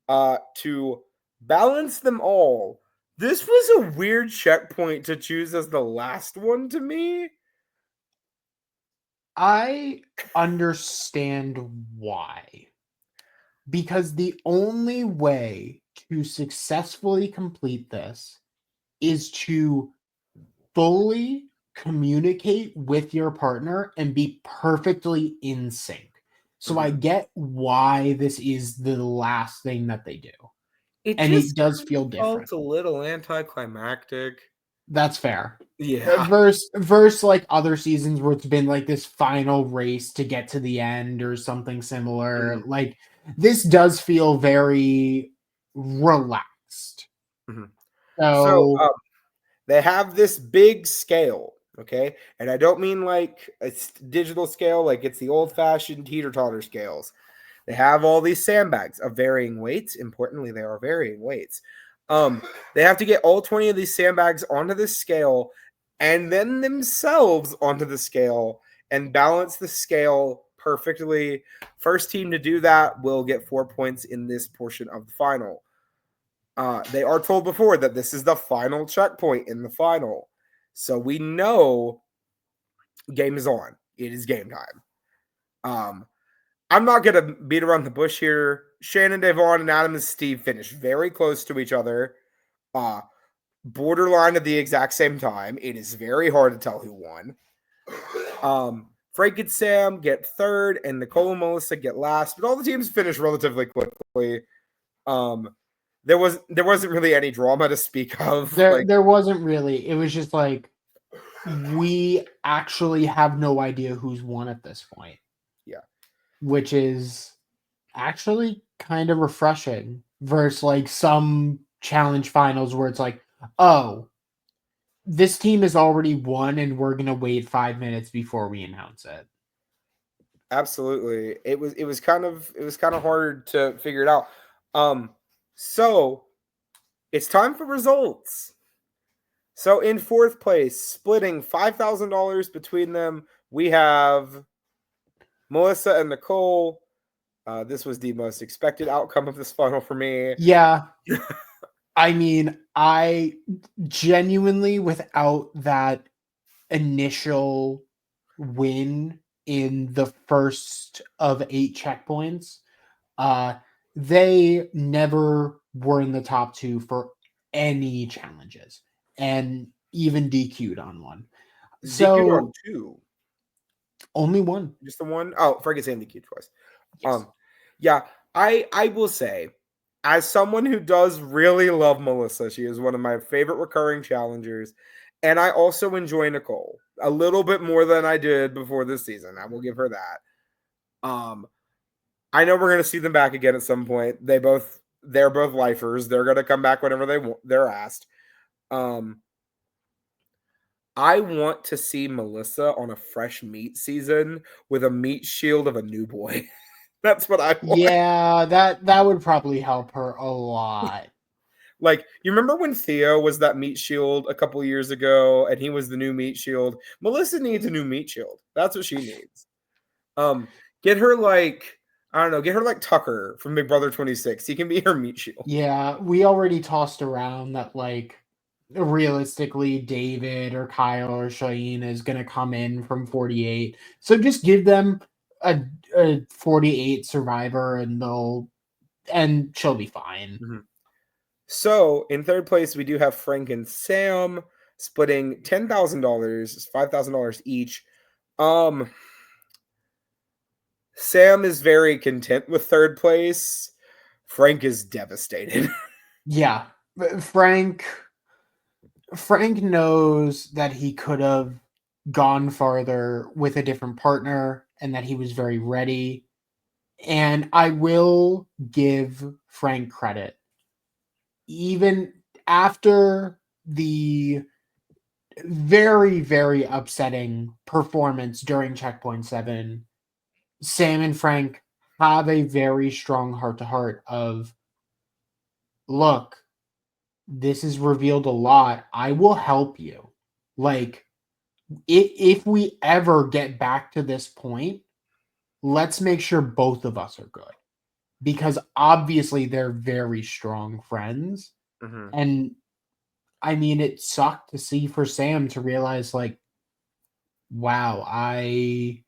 Speaker 1: to balance them all. This was a weird checkpoint to choose as the last one to me.
Speaker 2: I understand why. Because the only way to successfully complete this is to fully communicate with your partner and be perfectly in sync. So I get why this is the last thing that they do. It does feel different.
Speaker 1: It's a little anticlimactic.
Speaker 2: That's fair.
Speaker 1: Yeah.
Speaker 2: Versus like other seasons where it's been like this final race to get to the end or something similar. Mm-hmm. Like, this does feel very relaxed.
Speaker 1: Mm-hmm. So they have this big scale, okay? And I don't mean like a digital scale, like it's the old-fashioned teeter-totter scales. They have all these sandbags of varying weights. Importantly, they are varying weights. They have to get all 20 of these sandbags onto the scale and then themselves onto the scale and balance the scale perfectly. First team to do that will get 4 points in this portion of the final. They are told before that this is the final checkpoint in the final. So we know game is on. It is game time. I'm not going to beat around the bush here. Shannon, Davon, and Adam and Steve finished very close to each other. Borderline at the exact same time. It is very hard to tell who won. Frank and Sam get third, and Nicole and Melissa get last. But all the teams finished relatively quickly. There wasn't really any drama to speak of.
Speaker 2: There wasn't really. It was just like, we actually have no idea who's won at this point.
Speaker 1: Yeah.
Speaker 2: Which is actually kind of refreshing versus like some challenge finals where it's like, oh, this team has already won and we're going to wait 5 minutes before we announce it.
Speaker 1: Absolutely. It was kind of hard to figure it out. So it's time for results. So in 4th place, splitting $5,000 between them, we have Melissa and Nicole. This was the most expected outcome of this final for me.
Speaker 2: Yeah. I mean, I genuinely, without that initial win in the first of 8 checkpoints, they never were in the top 2 for any challenges, and even DQ'd on one.
Speaker 1: DQ'd on 2.
Speaker 2: Only one.
Speaker 1: Just the one? Oh, Frank and Sam DQ'd twice.
Speaker 2: Yes.
Speaker 1: Yeah, I will say, as someone who does really love Melissa, she is one of my favorite recurring challengers, and I also enjoy Nicole a little bit more than I did before this season. I will give her that. I know we're going to see them back again at some point. They're both lifers. They're going to come back whenever they're asked. I want to see Melissa on a fresh meat season with a meat shield of a new boy. That's what I want.
Speaker 2: Yeah, that would probably help her a lot.
Speaker 1: Like, you remember when Theo was that meat shield a couple years ago, and he was the new meat shield? Melissa needs a new meat shield. That's what she needs. Get her like, I don't know, get her like Tucker from Big Brother 26. He can be her meat shield.
Speaker 2: Yeah, we already tossed around that, like, realistically David or Kyle or Shaheen is going to come in from 48. So just give them a 48 survivor and she'll be fine.
Speaker 1: Mm-hmm. So in third place, we do have Frank and Sam splitting $10,000, $5,000 each. Sam is very content with third place. Frank is devastated.
Speaker 2: Yeah, Frank knows that he could have gone farther with a different partner and that he was very ready. And I will give Frank credit. Even after the very, very upsetting performance during Checkpoint 7, Sam and Frank have a very strong heart-to-heart of, look, this has revealed a lot. I will help you. Like, if we ever get back to this point, let's make sure both of us are good. Because obviously they're very strong friends.
Speaker 1: Mm-hmm.
Speaker 2: And I mean, it sucked to see for Sam to realize, like, wow, I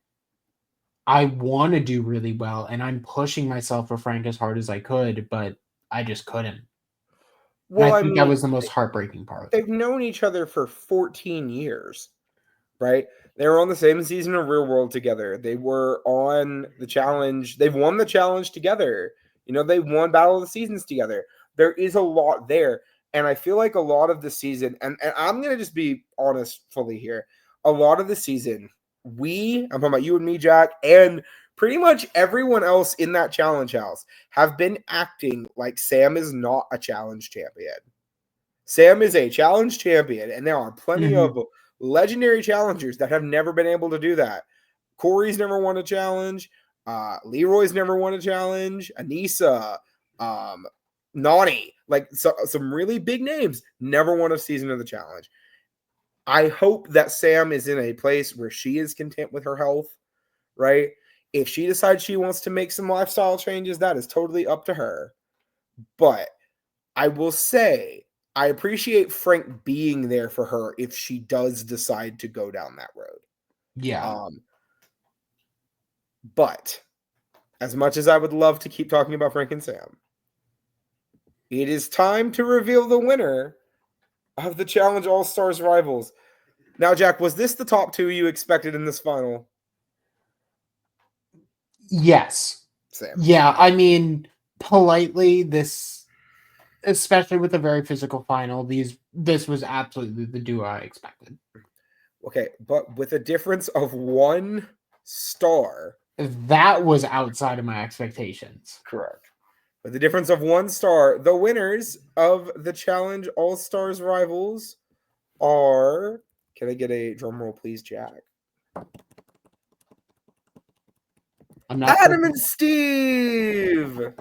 Speaker 2: want to do really well, and I'm pushing myself for Frank as hard as I could, but I just couldn't.
Speaker 1: Well,
Speaker 2: And I think that was the most heartbreaking part.
Speaker 1: They've known each other for 14 years, right? They were on the same season of Real World together. They were on the challenge. They've won the challenge together. You know, they won Battle of the Seasons together. There is a lot there. And I feel like a lot of the season, and I'm going to just be honest fully here, a lot of the season, I'm talking about you and me, Jack, and pretty much everyone else in that challenge house have been acting like Sam is not a challenge champion. Sam is a challenge champion, and there are plenty of legendary challengers that have never been able to do that. Corey's never won a challenge. Leroy's never won a challenge. Anissa, Nani, like some really big names, never won a season of the challenge. I hope that Sam is in a place where she is content with her health, right? If she decides she wants to make some lifestyle changes, that is totally up to her. But I will say, I appreciate Frank being there for her if she does decide to go down that road.
Speaker 2: Yeah.
Speaker 1: But as much as I would love to keep talking about Frank and Sam, it is time to reveal the winner of the Challenge All-Stars Rivals. Now, Jack, was this the top two you expected in this final?
Speaker 2: Yes.
Speaker 1: Sam.
Speaker 2: Yeah, I mean, politely, this, especially with a very physical final, this was absolutely the duo I expected.
Speaker 1: Okay, but with a difference of 1 star.
Speaker 2: That was outside of my expectations.
Speaker 1: Correct. With the difference of 1 star, the winners of the Challenge All-Stars Rivals are... Can I get a drum roll, please, Jack? Adam and Steve!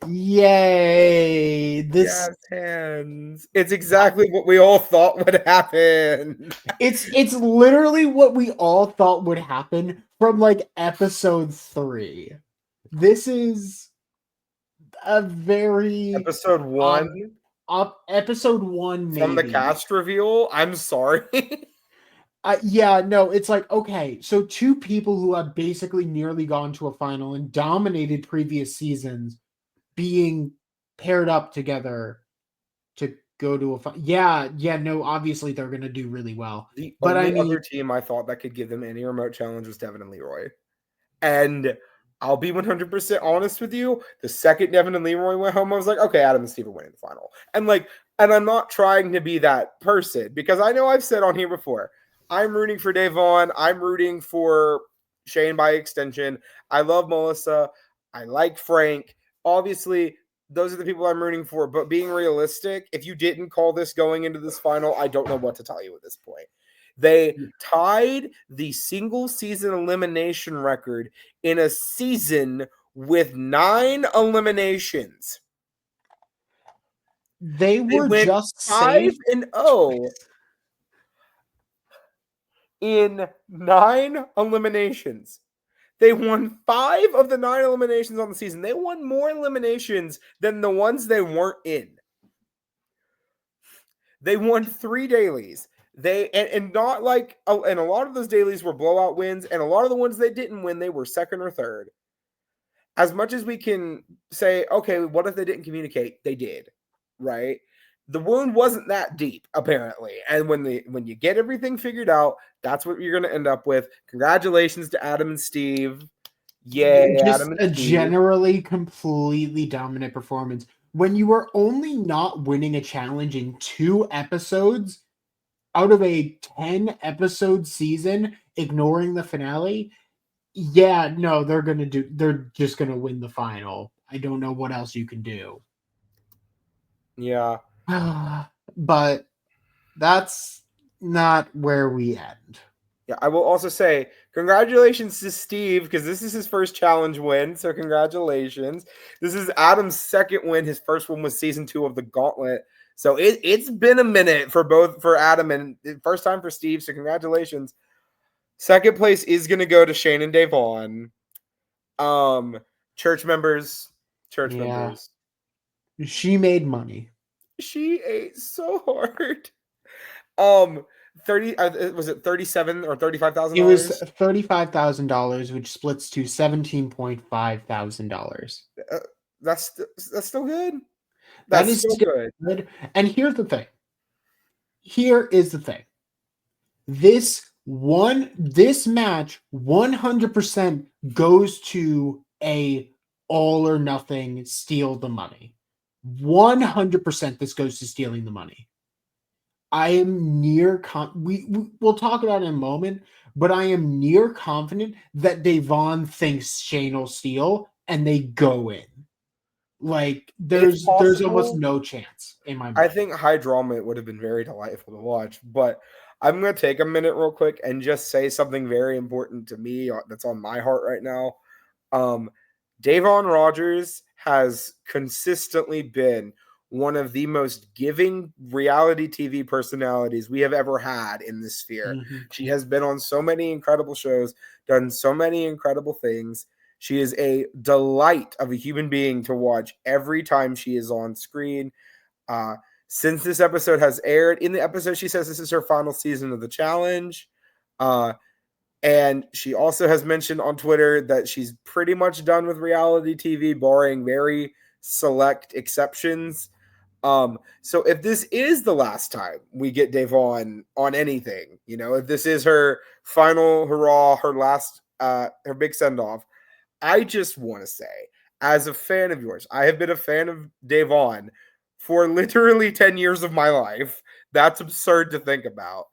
Speaker 2: Yay!
Speaker 1: Yes, hands. It's exactly what we all thought would happen.
Speaker 2: It's literally what we all thought would happen from like episode 3. This is a very
Speaker 1: episode 1.
Speaker 2: Episode 1 maybe.
Speaker 1: From the cast reveal. I'm sorry.
Speaker 2: Yeah, no, it's like, okay, so 2 people who have basically nearly gone to a final and dominated previous seasons being paired up together to go to a final. Yeah, no, obviously they're going to do really well.
Speaker 1: The
Speaker 2: but
Speaker 1: only other team I thought that could give them any remote challenge was Devin and Leroy. And I'll be 100% honest with you. The second Devin and Leroy went home, I was like, okay, Adam and Steve are winning the final. And I'm not trying to be that person because I know I've said on here before, I'm rooting for Davon. I'm rooting for Shane by extension. I love Melissa. I like Frank. Obviously, those are the people I'm rooting for. But being realistic, if you didn't call this going into this final, I don't know what to tell you at this point. They tied the single season elimination record in a season with 9 eliminations.
Speaker 2: They were
Speaker 1: went
Speaker 2: just
Speaker 1: 5-0 in 9 eliminations. They won 5 of the 9 eliminations on the season. They won more eliminations than the ones they weren't in. They won 3 dailies. And not like, and a lot of those dailies were blowout wins, and a lot of the ones they didn't win, they were second or third. As much as we can say, okay, what if they didn't communicate? They did, right? The wound wasn't that deep, apparently. And when you get everything figured out, that's what you're going to end up with. Congratulations to Adam and Steve. Yay,
Speaker 2: just
Speaker 1: Adam and
Speaker 2: a
Speaker 1: Steve.
Speaker 2: generally completely dominant performance. When you were only not winning a challenge in 2 episodes out of a 10-episode season, ignoring the finale, yeah, no, they're just gonna win the final. I don't know what else you can do.
Speaker 1: Yeah.
Speaker 2: But that's not where we end.
Speaker 1: Yeah, I will also say congratulations to Steve, because this is his first challenge win. So congratulations. This is Adam's second win. His first one was season 2 of the Gauntlet. So it's been a minute for Adam, and first time for Steve. So congratulations. Second place is going to go to Shane and Davon. Church members.
Speaker 2: She made money.
Speaker 1: She ate so hard. 30 was it 37 or $35,000?
Speaker 2: It was $35,000, which splits to $17,500.
Speaker 1: That's still good.
Speaker 2: That is still good. And here's the thing. Here is the thing. This match 100% goes to a all or nothing, steal the money. 100% this goes to stealing the money. I am near we'll talk about it in a moment, but I am near confident that Davon thinks Shane will steal and they go in. Like there's almost no chance in my mind.
Speaker 1: I think high drama would have been very delightful to watch, but I'm going to take a minute real quick and just say something very important to me that's on my heart right now. Davon Rogers has consistently been one of the most giving reality TV personalities we have ever had in this sphere. Mm-hmm. She has been on so many incredible shows, done so many incredible things. She is a delight of a human being to watch every time she is on screen. Since this episode has aired, in the episode she says this is her final season of the challenge. And she also has mentioned on Twitter that she's pretty much done with reality TV, barring very select exceptions. So if this is the last time we get Davon on anything, if this is her final hurrah, her last, her big send-off, I just want to say, as a fan of yours, I have been a fan of Davon for literally 10 years of my life. That's absurd to think about.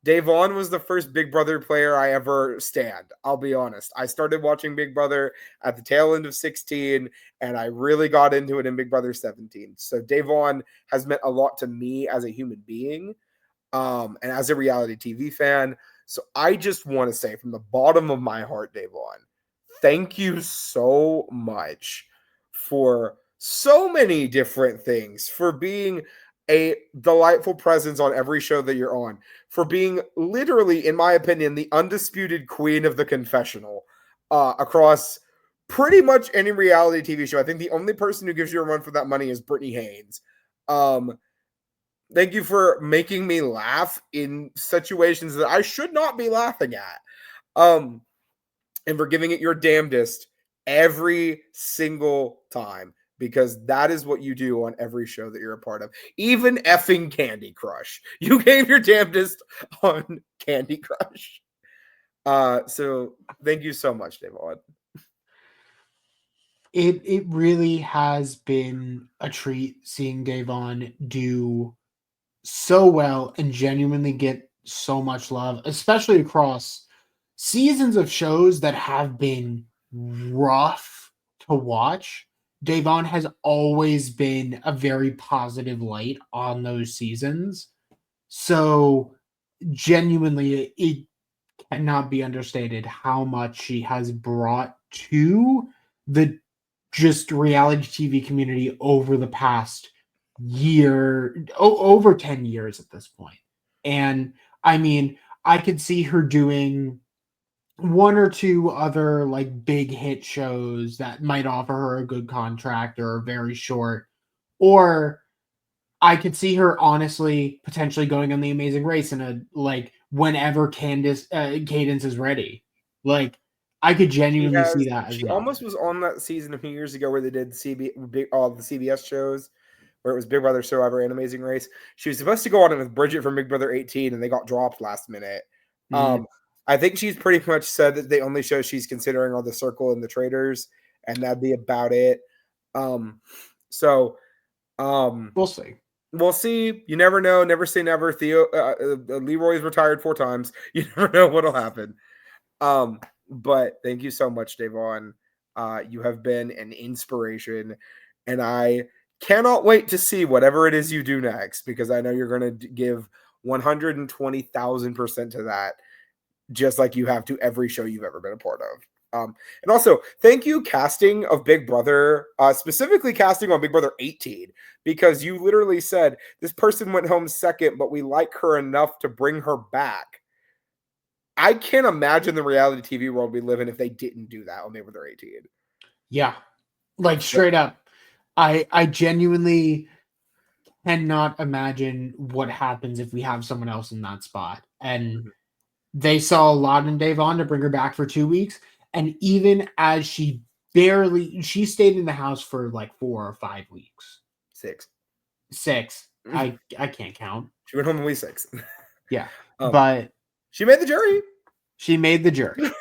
Speaker 1: Davon was the first Big Brother player I ever stand. I'll be honest. I started watching Big Brother at the tail end of 16, and I really got into it in Big Brother 17. So Davon has meant a lot to me as a human being, and as a reality TV fan. So I just want to say from the bottom of my heart, Davon, thank you so much for so many different things, for being a delightful presence on every show that you're on, for being literally, in my opinion, the undisputed queen of the confessional across pretty much any reality TV show. I think the only person who gives you a run for that money is Brittany Haynes. Thank you for making me laugh in situations that I should not be laughing at. And for giving it your damnedest every single time, because that is what you do on every show that you're a part of. Even effing Candy Crush. You gave your damnedest on Candy Crush. So thank you so much, Davon.
Speaker 2: It really has been a treat seeing Davon do so well and genuinely get so much love, especially across seasons of shows that have been rough to watch. Davon has always been a very positive light on those seasons. So genuinely, it cannot be understated how much she has brought to the just reality TV community over the past over 10 years at this point. And I mean, I could see her doing one or two other like big hit shows that might offer her a good contract or very short, or I could see her honestly potentially going on The Amazing Race in a like whenever Cadence is ready. Like I could genuinely see that as
Speaker 1: She
Speaker 2: an
Speaker 1: almost
Speaker 2: option.
Speaker 1: was on that season a few years ago where they did all the CBS shows where it was Big Brother Survivor and Amazing Race. She was supposed to go on it with Bridget from Big Brother 18 and they got dropped last minute.
Speaker 2: Mm.
Speaker 1: I think she's pretty much said that the only show she's considering are The Circle and The Traitors, and that'd be about it. So
Speaker 2: We'll see.
Speaker 1: we'll see. You never know. Never say never. Leroy's retired 4 times. You never know what'll happen. But thank you so much, Davon. You have been an inspiration, and I cannot wait to see whatever it is you do next, because I know you're going to give 120,000% to that, just like you have to every show you've ever been a part of. And also, thank you, casting of Big Brother, specifically casting on Big Brother 18, because you literally said this person went home second, but we like her enough to bring her back. I can't imagine the reality TV world we live in if they didn't do that on Big Brother 18.
Speaker 2: Yeah, like straight up. I genuinely cannot imagine what happens if we have someone else in that spot. And they saw a lot in Davon to bring her back for 2 weeks. And even as she stayed in the house for like 4 or 5 weeks.
Speaker 1: 6.
Speaker 2: I can't count.
Speaker 1: She went home in week 6.
Speaker 2: Yeah. But
Speaker 1: she made the jury.
Speaker 2: She made the jury.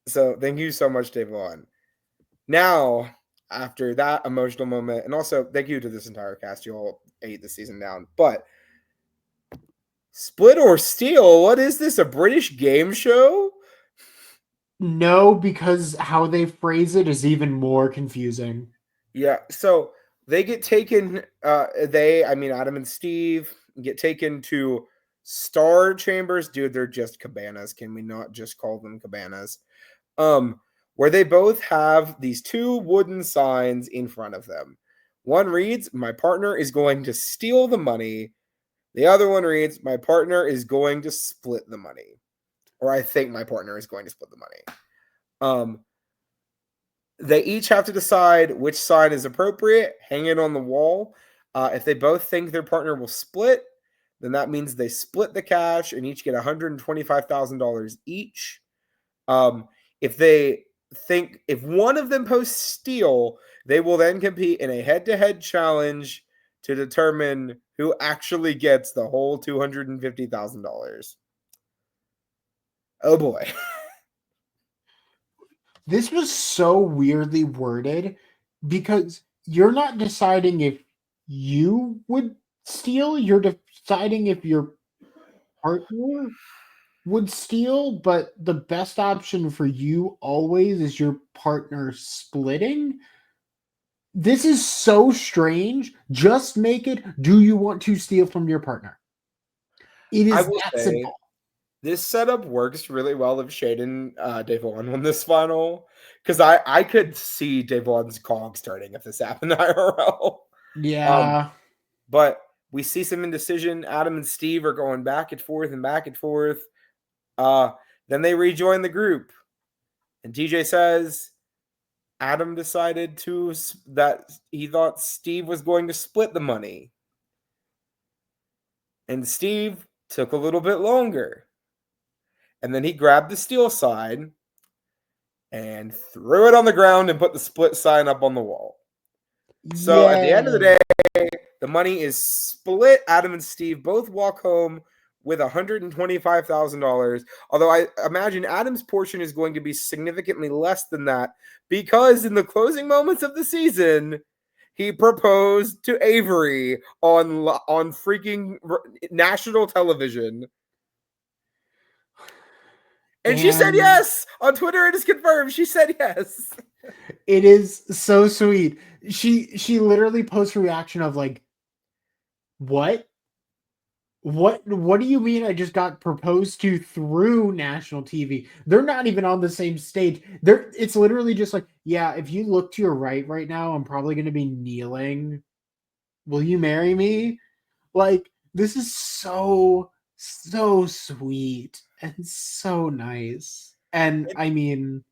Speaker 1: So thank you so much, Davon. Now, after that emotional moment, and also thank you to this entire cast, you all ate the season down. But Split or Steal, what is this? A British game show?
Speaker 2: No, because how they phrase it is even more confusing.
Speaker 1: Yeah, so they get taken, Adam and Steve get taken to Star Chambers. Dude, they're just cabanas. Can we not just call them cabanas? Where they both have these 2 wooden signs in front of them. One reads, "My partner is going to steal the money." The other one reads, "My partner is going to split the money." Or I think my partner is going to split the money. They each have to decide which sign is appropriate, hang it on the wall. If they both think their partner will split, then that means they split the cash and each get $125,000 each. If one of them posts steal, they will then compete in a head-to-head challenge to determine who actually gets the whole $250,000. Oh boy.
Speaker 2: This was so weirdly worded because you're not deciding if you would steal, you're deciding if your partner would steal, but the best option for you always is your partner splitting. This is so strange. Just make it, do you want to steal from your partner? It is that simple.
Speaker 1: This setup works really well if Shaden Davon won this final, because I could see Davon's cogs turning if this happened IRL.
Speaker 2: Yeah.
Speaker 1: But we see some indecision. Adam and Steve are going back and forth and back and forth. Then they rejoin the group, and TJ says Adam decided that he thought Steve was going to split the money, and Steve took a little bit longer. And then he grabbed the steal sign and threw it on the ground and put the split sign up on the wall. So at the end of the day, the money is split. Adam and Steve both walk home with $125,000. Although I imagine Adam's portion is going to be significantly less than that, because in the closing moments of the season, he proposed to Avery on freaking national television. And she said yes. On Twitter, it is confirmed. She said yes.
Speaker 2: It is so sweet. She literally posts a reaction of like, what? What do you mean I just got proposed to through national TV? They're not even on the same stage. It's literally just like, yeah, if you look to your right now, I'm probably going to be kneeling Will you marry me? Like, this is so sweet and so nice. And
Speaker 1: It-
Speaker 2: I mean,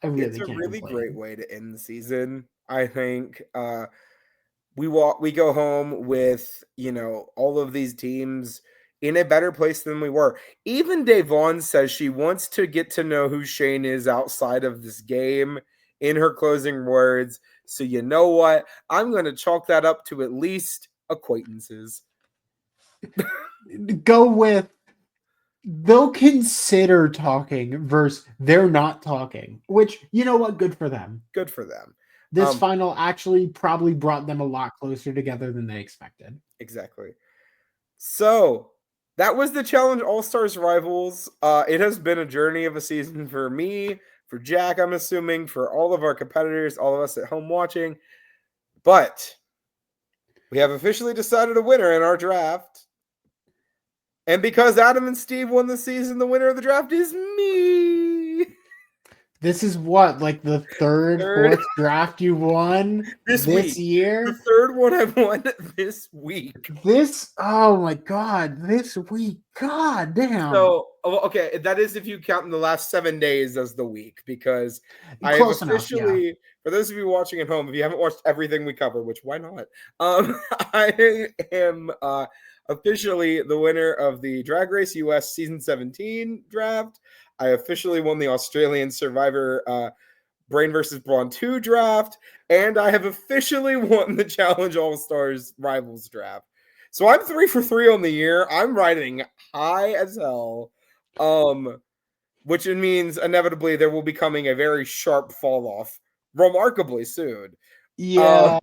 Speaker 2: I
Speaker 1: It's
Speaker 2: really
Speaker 1: a
Speaker 2: can't
Speaker 1: really great
Speaker 2: complain.
Speaker 1: way to end the season. I think we go home with, all of these teams in a better place than we were. Even Devon says she wants to get to know who Shane is outside of this game in her closing words. So you know what? I'm going to chalk that up to at least acquaintances.
Speaker 2: Go with they'll consider talking versus they're not talking, which, you know what, good for them.
Speaker 1: Good for them.
Speaker 2: This final actually probably brought them a lot closer together than they expected.
Speaker 1: Exactly. So that was the Challenge All-Stars Rivals. It has been a journey of a season for me, for Jack, I'm assuming, for all of our competitors, all of us at home watching. But we have officially decided a winner in our draft. And because Adam and Steve won the season, the winner of the draft is me.
Speaker 2: This is what, like the
Speaker 1: Third
Speaker 2: fourth draft you won
Speaker 1: this
Speaker 2: this
Speaker 1: week.
Speaker 2: year?
Speaker 1: The third one I've won this week.
Speaker 2: Oh my God, this week. God damn.
Speaker 1: So, okay, that is if you count in the last 7 days as the week, because I have
Speaker 2: Close enough, yeah.
Speaker 1: officially, for those of you watching at home, if you haven't watched everything we cover, which why not? I am officially the winner of the Drag Race US Season 17 draft. I officially won the Australian Survivor Brain vs. Brawn 2 draft, and I have officially won the Challenge All-Stars Rivals draft. So I'm 3 for 3 on the year. I'm riding high as hell, which means inevitably there will be coming a very sharp fall off remarkably soon.
Speaker 2: Yeah,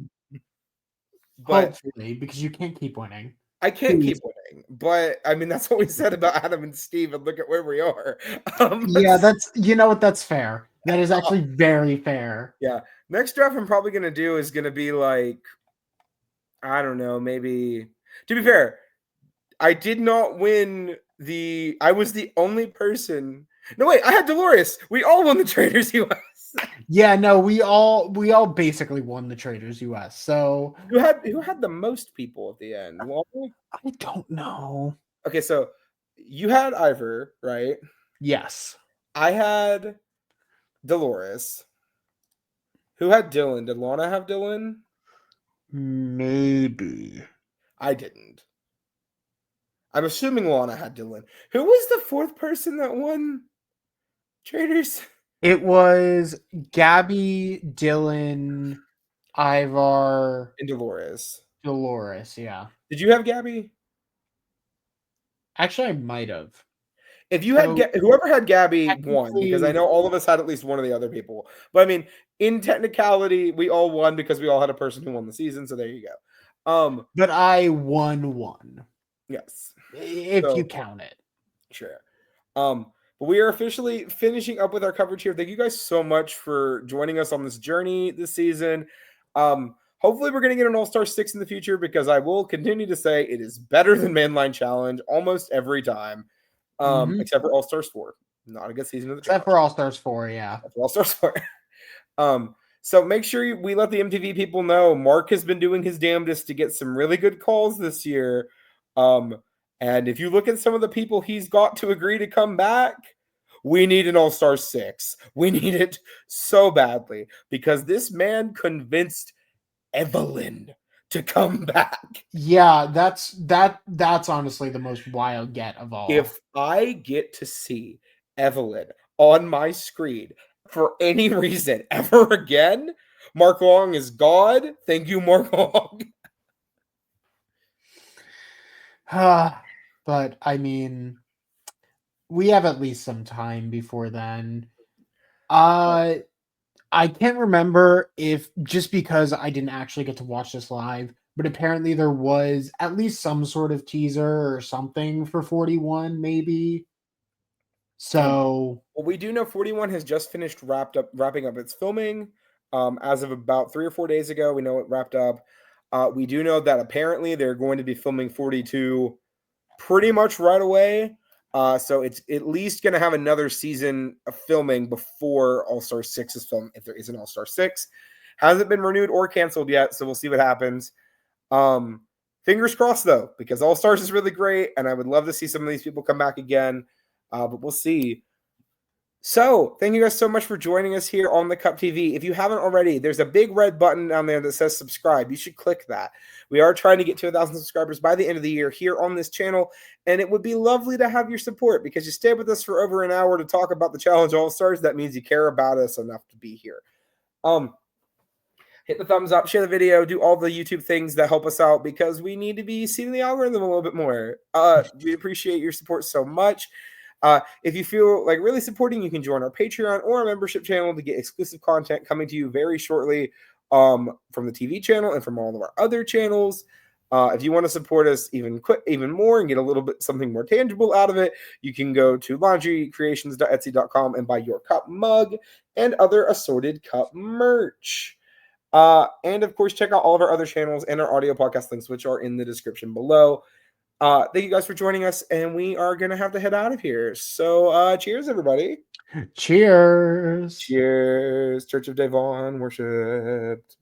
Speaker 1: But
Speaker 2: hopefully, because you can't keep winning.
Speaker 1: I can't keep winning. But I mean, that's what we said about Adam and Steve, and look at where we are.
Speaker 2: Yeah, you know what? That's fair. That is actually very fair.
Speaker 1: Yeah. Next draft I'm probably going to do is going to be like, I don't know, maybe, to be fair, I did not win I was the only person. No, wait, I had Dolores. We all won the Traders US.
Speaker 2: Yeah, no, we all basically won the Traders US. So
Speaker 1: Who had the most people at the end? Well,
Speaker 2: I don't know.
Speaker 1: okay, so you had Ivor, right?
Speaker 2: Yes.
Speaker 1: I had Dolores. Who had Dylan? Did Lana have Dylan?
Speaker 2: Maybe.
Speaker 1: I didn't. I'm assuming Lana had Dylan. Who was the fourth person that won Traders?
Speaker 2: It was Gabby, Dylan, Ivar,
Speaker 1: And Dolores.
Speaker 2: Dolores. Yeah.
Speaker 1: Did you have Gabby?
Speaker 2: Actually, I might have.
Speaker 1: If you had whoever had Gabby won, because I know all of us had at least one of the other people. But I mean, in technicality, we all won because we all had a person who won the season. So there you go.
Speaker 2: But I won one.
Speaker 1: Yes,
Speaker 2: if you count it.
Speaker 1: Sure. But we are officially finishing up with our coverage here. Thank you guys so much for joining us on this journey this season. Hopefully, we're going to get an All-Star 6 in the future, because I will continue to say it is better than Mainline Challenge almost every time. Except for All-Stars 4. Not a good season of the
Speaker 2: Except for All-Stars 4, yeah.
Speaker 1: All-Stars 4. So make sure we let the MTV people know Mark has been doing his damnedest to get some really good calls this year. And if you look at some of the people he's got to agree to come back, we need an All-Star 6. We need it so badly, because this man convinced Evelyn to come back.
Speaker 2: Yeah, that's honestly the most wild get of all.
Speaker 1: If I get to see Evelyn on my screen for any reason ever again, Mark Long is God. Thank you, Mark Long.
Speaker 2: But I mean, we have at least some time before then. I can't remember if, just because I didn't actually get to watch this live, but apparently there was at least some sort of teaser or something for 41, maybe. So
Speaker 1: well, we do know 41 has just finished wrapping up its filming. As of about 3 or 4 days ago, we know it wrapped up. We do know that apparently they're going to be filming 42 pretty much right away. So it's at least going to have another season of filming before All-Star 6 is filmed, if there is an All-Star 6. Hasn't been renewed or canceled yet, so we'll see what happens. Fingers crossed though, because All Stars is really great, and I would love to see some of these people come back again. But we'll see. So, thank you guys so much for joining us here on the Cup TV. If you haven't already, there's a big red button down there that says subscribe. You should click that. We are trying to get to 1,000 subscribers by the end of the year here on this channel, and it would be lovely to have your support because you stayed with us for over an hour to talk about the Challenge All-Stars. That means you care about us enough to be here. Hit the thumbs up, share the video, do all the YouTube things that help us out because we need to be seeing the algorithm a little bit more. We appreciate your support so much. If you feel like really supporting, you can join our Patreon or our membership channel to get exclusive content coming to you very shortly from the TV channel and from all of our other channels. If you want to support us even more and get a little bit something more tangible out of it, you can go to laundrycreations.etsy.com and buy your cup mug and other assorted cup merch. And of course, check out all of our other channels and our audio podcast links, which are in the description below. Thank you guys for joining us, and we are going to have to head out of here. So, cheers, everybody.
Speaker 2: Cheers.
Speaker 1: Cheers. Church of Devon worshipped.